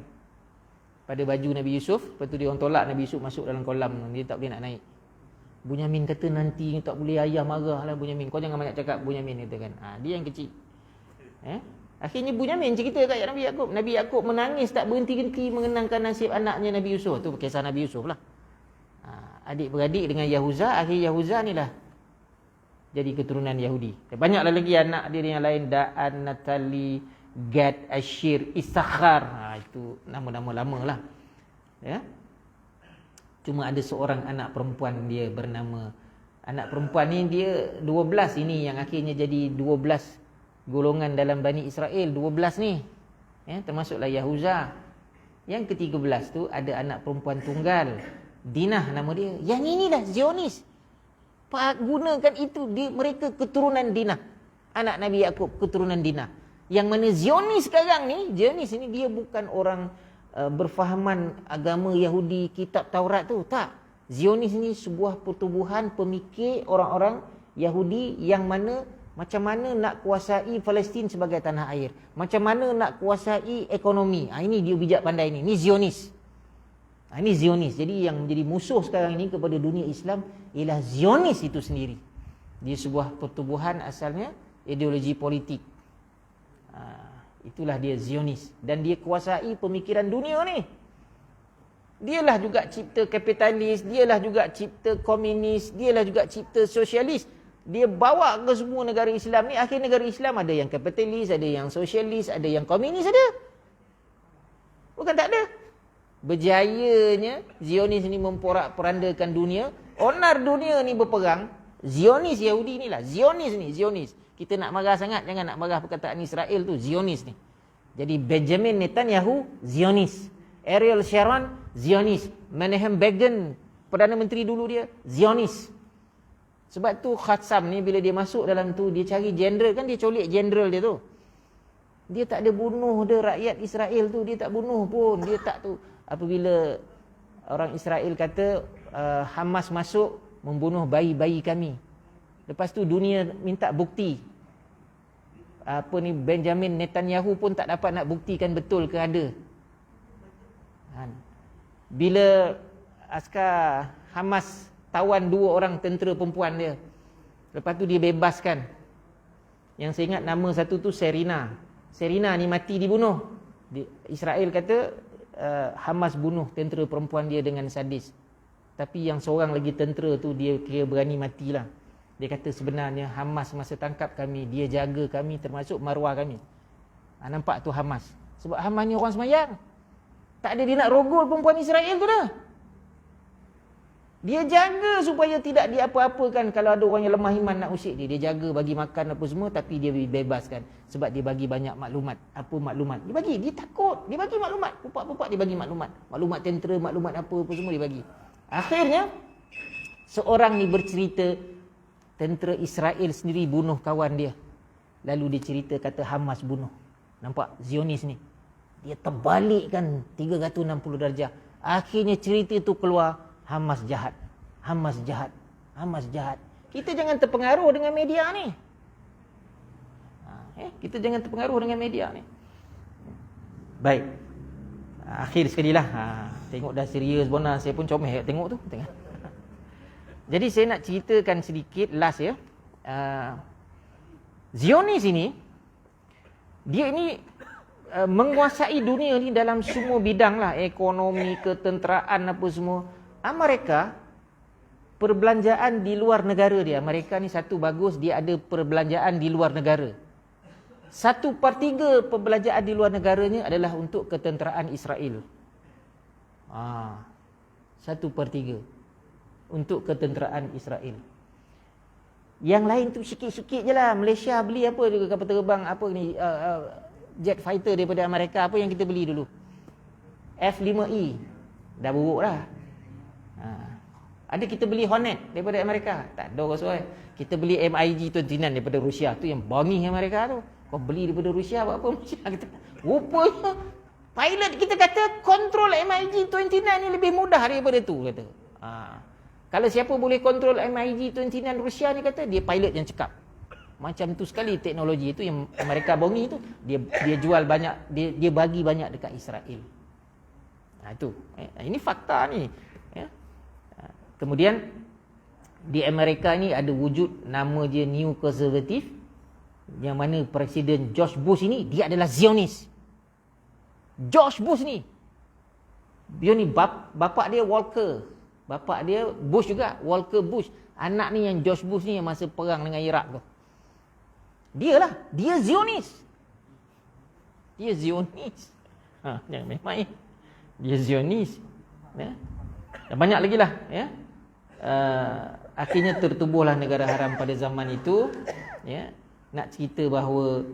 pada baju Nabi Yusuf. Lepas tu dia orang tolak Nabi Yusuf masuk dalam kolam. Dia tak boleh nak naik. Bunyamin kata nanti tak boleh, ayah marah lah Bunyamin. Kau jangan banyak cakap, Bunyamin kata kan. Dia yang kecil. Akhirnya Bunyamin cerita kat Nabi Yakub. Nabi Yakub menangis tak berhenti-henti mengenangkan nasib anaknya Nabi Yusuf. Tu kisah Nabi Yusuf lah. Adik-beradik dengan Yahuza. Akhir Yahuza ni lah jadi keturunan Yahudi. Banyaklah lagi anak dia yang lain. Da'an, Natali, Gad, Ashir, Isakhar. Itu nama-nama lama lah. Ya. Cuma ada seorang anak perempuan dia bernama, anak perempuan ni dia 12 ini yang akhirnya jadi 12 golongan dalam Bani Israel. 12 ni, ya, termasuklah Yahuza. Yang ke-13 tu ada anak perempuan tunggal, Dinah nama dia. Yang inilah Zionis. Gunakan itu, mereka keturunan Dinah. Anak Nabi Yakub keturunan Dinah. Yang mana Zionis sekarang ni, Zionis ini dia bukan orang berfahaman agama Yahudi, kitab Taurat tu, tak. Zionis ni sebuah pertubuhan pemikir orang-orang Yahudi yang mana macam mana nak kuasai Palestin sebagai tanah air, macam mana nak kuasai ekonomi. Ini dia bijak pandai ni. Ni Zionis. Ini Zionis. Jadi yang menjadi musuh sekarang ini kepada dunia Islam ialah Zionis itu sendiri. Dia sebuah pertubuhan asalnya ideologi politik. Itulah dia Zionis. Dan dia kuasai pemikiran dunia ni. Dialah juga cipta kapitalis, dialah juga cipta komunis, dialah juga cipta sosialis. Dia bawa ke semua negara Islam ni. Akhir negara Islam ada yang kapitalis, ada yang sosialis, ada yang komunis, ada. Bukan tak ada. Berjayanya Zionis ni memporak-porandakan dunia. Onar dunia ni berperang. Zionis Yahudi ni lah. Zionis ni, Zionis. Kita nak marah sangat, jangan nak marah perkataan Israel tu. Zionis ni. Jadi Benjamin Netanyahu, Zionis. Ariel Sharon, Zionis. Menachem Begin, Perdana Menteri dulu dia, Zionis. Sebab tu Khatsam ni bila dia masuk dalam tu, dia cari jenderal, kan dia colik jenderal dia tu. Dia tak ada bunuh dia rakyat Israel tu, dia tak bunuh pun. Dia tak tu. Apabila orang Israel kata Hamas masuk membunuh bayi-bayi kami. Lepas tu dunia minta bukti. Benjamin Netanyahu pun tak dapat nak buktikan betul ke ada. Bila askar Hamas tawan 2 orang tentera perempuan dia, lepas tu dia bebaskan. Yang saya ingat nama satu tu Serina. Serina ni mati dibunuh. Israel kata Hamas bunuh tentera perempuan dia dengan sadis. Tapi yang seorang lagi tentera tu dia kira berani matilah. Dia kata sebenarnya Hamas masa tangkap kami, dia jaga kami termasuk maruah kami. Nampak tu Hamas. Sebab Hamas ni orang semayang. Tak ada dia nak rogol perempuan Israel tu dah. Dia jaga supaya tidak diapa-apakan kalau ada orang yang lemah iman nak usik dia. Dia jaga bagi makan apa semua, tapi dia bebaskan. Sebab dia bagi banyak maklumat. Apa maklumat? Dia bagi. Dia takut. Dia bagi maklumat. Pupak-pupak dia bagi maklumat. Maklumat tentera, maklumat apa semua dia bagi. Akhirnya, seorang ni bercerita, tentera Israel sendiri bunuh kawan dia. Lalu dia cerita kata Hamas bunuh. Nampak Zionis ni. Dia terbalikkan 360 darjah. Akhirnya cerita tu keluar, Hamas jahat. Hamas jahat. Hamas jahat. Kita jangan terpengaruh dengan media ni. Kita jangan terpengaruh dengan media ni. Baik. Akhir sekali lah. Tengok dah serius Bona. Saya pun comel tengok tu. Tengok. Jadi saya nak ceritakan sedikit last ya. Zionis ini, dia ini menguasai dunia ni dalam semua bidang lah, ekonomi, ketenteraan apa semua. Mereka perbelanjaan di luar negara dia. Mereka ni satu bagus, dia ada perbelanjaan di luar negara. 1/3 perbelanjaan di luar negaranya adalah untuk ketenteraan Israel. 1/3 untuk ketenteraan Israel. Yang lain tu sikit-sikit je lah. Malaysia beli apa juga kapal terbang apa ni, jet fighter daripada Amerika. Apa yang kita beli dulu? F-5E. Dah buruk dah. Ada kita beli Hornet daripada Amerika? Tak ada orang. Kita beli MiG-29 daripada Rusia. Tu yang bangih Amerika tu. Kau beli daripada Rusia buat apa? Malaysia kita. Rupanya pilot kita kata kontrol MiG-29 ni lebih mudah daripada tu, kata. Kalau siapa boleh kontrol MiG-29 Rusia ni, kata dia pilot yang cekap. Macam tu sekali teknologi itu yang Amerika bongi tu. Dia jual banyak, dia bagi banyak dekat Israel. Itu. Ini fakta ni. Ya. Kemudian di Amerika ni ada wujud nama dia New Conservative, yang mana Presiden George Bush ini dia adalah Zionis. George Bush ni, dia ni bapak dia Walker, bapak dia Bush juga, Walker Bush. Anak ni yang George Bush ni yang masa perang dengan Iraq tu. Dia Zionis. Dia Zionis. Jangan main-main. Dia Zionis. Ya. Dan banyak lagi lah. Ya. Akhirnya tertubuhlah negara haram pada zaman itu. Ya. Nak cerita bahawa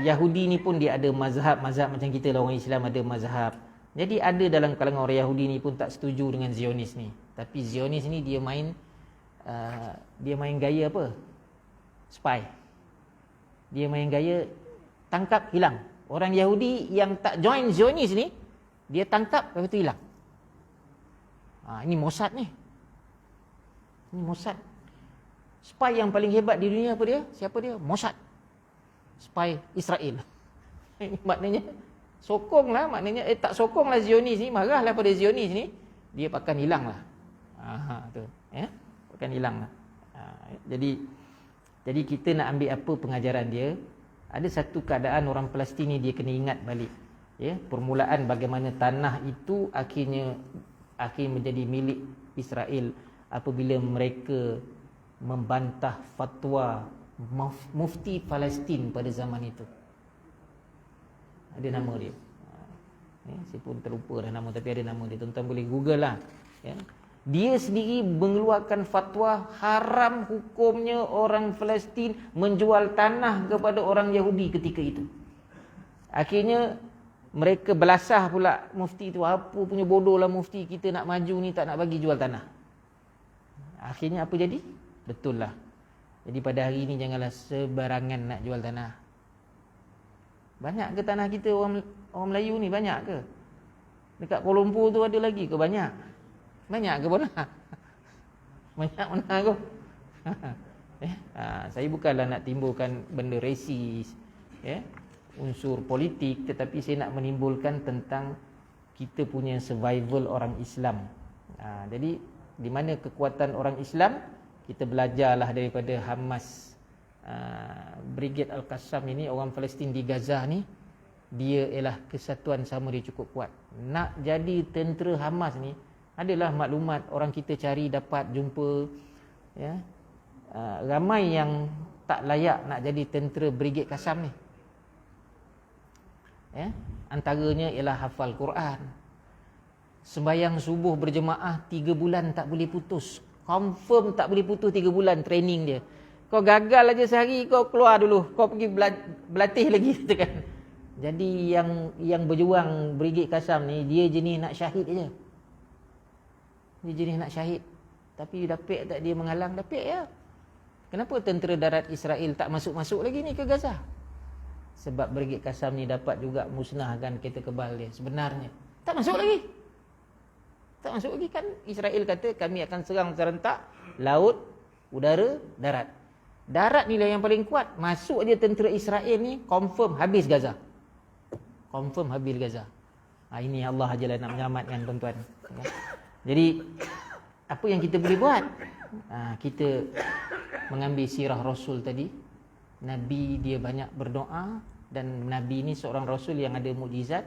Yahudi ni pun dia ada mazhab macam kita lah, orang Islam ada mazhab. Jadi ada dalam kalangan orang Yahudi ni pun tak setuju dengan Zionis ni. Tapi Zionis ni dia main gaya apa? Spy. Dia main gaya tangkap hilang. Orang Yahudi yang tak join Zionis ni, dia tangkap lepas tu hilang. Ini Mossad ni. Ini Mossad. Spy yang paling hebat di dunia apa dia? Siapa dia? Mossad. Spy Israel. Maknanya sokonglah, maknanya tak sokonglah Zionis ni, marahlah pada Zionis ni, dia akan hilanglah. Tu, ya. Akan hilanglah. Jadi kita nak ambil apa pengajaran dia? Ada satu keadaan orang Palestin ni dia kena ingat balik. Ya, permulaan bagaimana tanah itu akhirnya menjadi milik Israel apabila mereka membantah fatwa mufti Palestin pada zaman itu. Ada nama dia. Saya pun terlupa dah nama, tapi ada nama dia. Tuan-tuan boleh Google lah. Ya. Dia sendiri mengeluarkan fatwa haram hukumnya orang Palestin menjual tanah kepada orang Yahudi ketika itu. Akhirnya mereka belasah pula mufti tu. Apa punya bodoh lah mufti, kita nak maju ni tak nak bagi jual tanah. Akhirnya apa jadi? Betul lah. Jadi pada hari ini janganlah sebarangan nak jual tanah. Banyak ke tanah kita orang Melayu ni? Banyak ke? Dekat Kuala Lumpur tu ada lagi ke? Banyak. Banyak ke mana? Banyak mana ke? Saya bukanlah nak timbulkan benda resis, ya, unsur politik, tetapi saya nak menimbulkan tentang kita punya survival orang Islam. Jadi di mana kekuatan orang Islam, kita belajarlah daripada Hamas. Brigade Al-Qassam ini, orang Palestin di Gaza ni, dia ialah kesatuan sama dia cukup kuat. Nak jadi tentera Hamas ni, adalah maklumat orang kita cari dapat jumpa, ya. Ramai yang tak layak nak jadi tentera Brigade Qassam ni. Ya, antaranya ialah hafal Quran. Sembahyang subuh berjemaah 3 bulan tak boleh putus. Confirm tak boleh putus 3 bulan training dia. Kau gagal aja sehari, kau keluar dulu. Kau pergi berlatih lagi, kan. Jadi yang berjuang Brigade Qassam ni, dia jenis nak syahid aja. Dia jenis nak syahid. Tapi dapat tak dia menghalang? Dapat ya. Kenapa tentera darat Israel tak masuk-masuk lagi ni ke Gaza? Sebab Brigade Qassam ni dapat juga musnahkan kereta kebal dia. Sebenarnya tak masuk lagi. Tak masuk lagi, kan Israel kata kami akan serang serentak laut, udara, darat. Darat ni lah yang paling kuat. Masuk dia tentera Israel ni, confirm habis Gaza. Confirm habis Gaza. Ini Allah ajalah nak menyelamatkan, tuan-tuan. Jadi apa yang kita boleh buat? Kita mengambil sirah Rasul tadi, Nabi dia banyak berdoa, dan Nabi ni seorang Rasul yang ada mukjizat.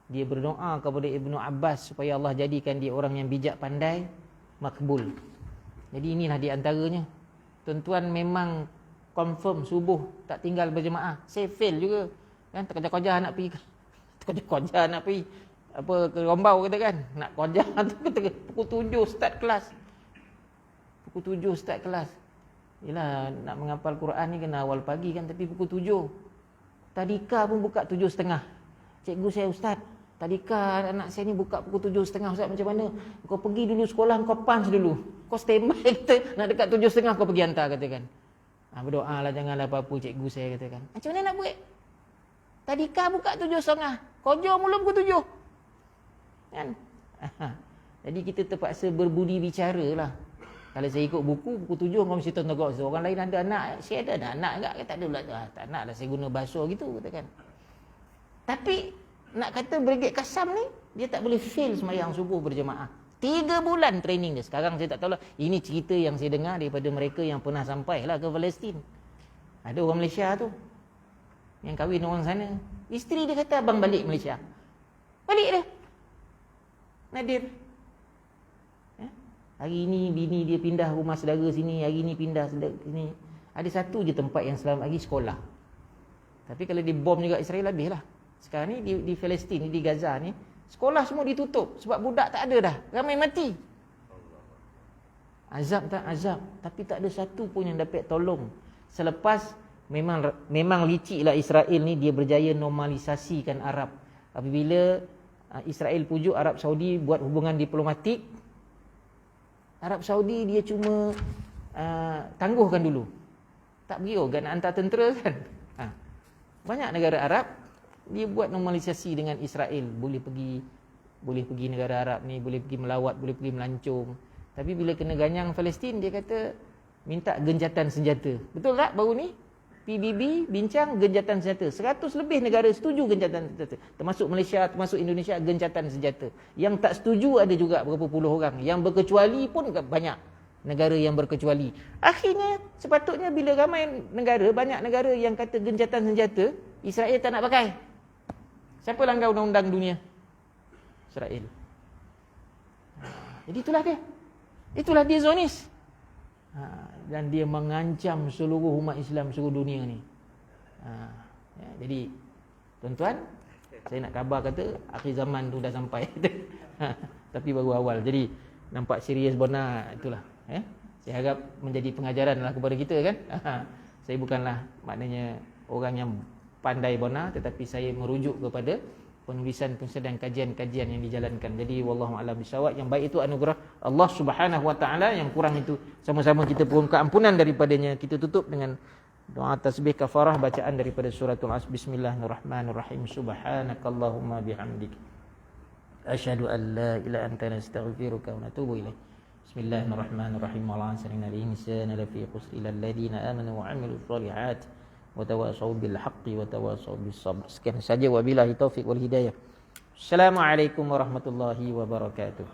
Dia berdoa kepada Ibnu Abbas supaya Allah jadikan dia orang yang bijak, pandai, makbul. Jadi inilah di antaranya. Tuan-tuan memang confirm subuh tak tinggal berjemaah. Saya fail juga kan, terkejar-kejar nak pergi apa ke Rombau kata kan. Nak kejar tu kata pukul 7 start kelas. Pukul 7 start kelas. Yalah, nak menghafal Quran ni kena awal pagi kan, tapi pukul 7. Tadika pun buka 7.30. Cikgu saya, ustaz, tadika anak saya ni buka pukul 7.30, ustaz, macam mana? Kau pergi dulu sekolah, kau punch dulu. Kau standby kata, nak dekat 7.30 kau pergi hantar katakan. Berdoa lah, janganlah apa-apa, cikgu saya katakan. Macam mana nak buat? Tadika buka 7.30. Kojor mula pukul 7. Kan? Jadi kita terpaksa berbudi bicara lah. Kalau saya ikut buku, pukul 7 kau mesti tengok orang lain ada anak. Saya ada anak enggak? Tak ada pula. Tak nak lah saya guna bahasa gitu katakan. Tapi nak kata Brigade Qassam ni, dia tak boleh fail sembahyang subuh berjemaah. 3 bulan training dia. Sekarang saya tak tahu lah. Ini cerita yang saya dengar daripada mereka yang pernah sampai lah ke Palestin. Ada orang Malaysia tu yang kahwin orang sana. Isteri dia kata, abang balik Malaysia. Balik dia. Nadir. Hari ni bini dia pindah rumah saudara sini, hari ni pindah sini. Ada satu je tempat yang selamat lagi, sekolah. Tapi kalau dibom juga Israel, habis lah. Sekarang ni di Palestin ni, di Gaza ni, sekolah semua ditutup sebab budak tak ada dah, ramai mati. Azab tak azab, tapi tak ada satu pun yang dapat tolong. Selepas memang licik lah Israel ni, dia berjaya normalisasikan Arab. Apabila Israel pujuk Arab Saudi buat hubungan diplomatik, Arab Saudi dia cuma tangguhkan dulu. Tak pergi nak hantar tentera kan. Banyak negara Arab dia buat normalisasi dengan Israel. Boleh pergi negara Arab ni, boleh pergi melawat, boleh pergi melancong. Tapi bila kena ganyang Palestin, dia kata minta genjatan senjata. Betul tak baru ni? PBB bincang genjatan senjata. 100 lebih negara setuju genjatan senjata. Termasuk Malaysia, termasuk Indonesia, genjatan senjata. Yang tak setuju ada juga berapa puluh orang. Yang berkecuali pun banyak negara yang berkecuali. Akhirnya sepatutnya bila ramai negara, banyak negara yang kata genjatan senjata, Israel tak nak pakai. Siapa langgar undang-undang dunia? Israel. Jadi itulah dia. Itulah dia Zionis. Dan dia mengancam seluruh umat Islam seluruh dunia ni. Jadi tuan-tuan, saya nak khabar kata akhir zaman tu dah sampai. Tapi baru awal. Jadi nampak serius benar, itulah. Saya harap menjadi pengajaran lah kepada kita kan. Saya bukanlah maknanya orang yang pandai benar, tetapi saya merujuk kepada penulisan dan kajian-kajian yang dijalankan. Jadi wallahu a'lam bissawab. Yang baik itu anugerah Allah Subhanahu wa taala, yang kurang itu sama-sama kita mohon keampunan daripadanya. Kita tutup dengan doa tasbih kafarah bacaan daripada suratul Asr. Bismillahirrahmanirrahim. Subhanakallahumma bihamdik, asyhadu an la ilaha illa anta, nastaghfiruka wa natubu ilaik. Bismillahirrahmanirrahim. Wal 'asri innal insana lafi khusr illa alladziina amanu wa 'amilus shalihaati wa tawassaw bil haqqi wa tawassaw bis sabr. Sekian saja, wabillahi taufik wal hidayah. Assalamualaikum warahmatullahi wabarakatuh.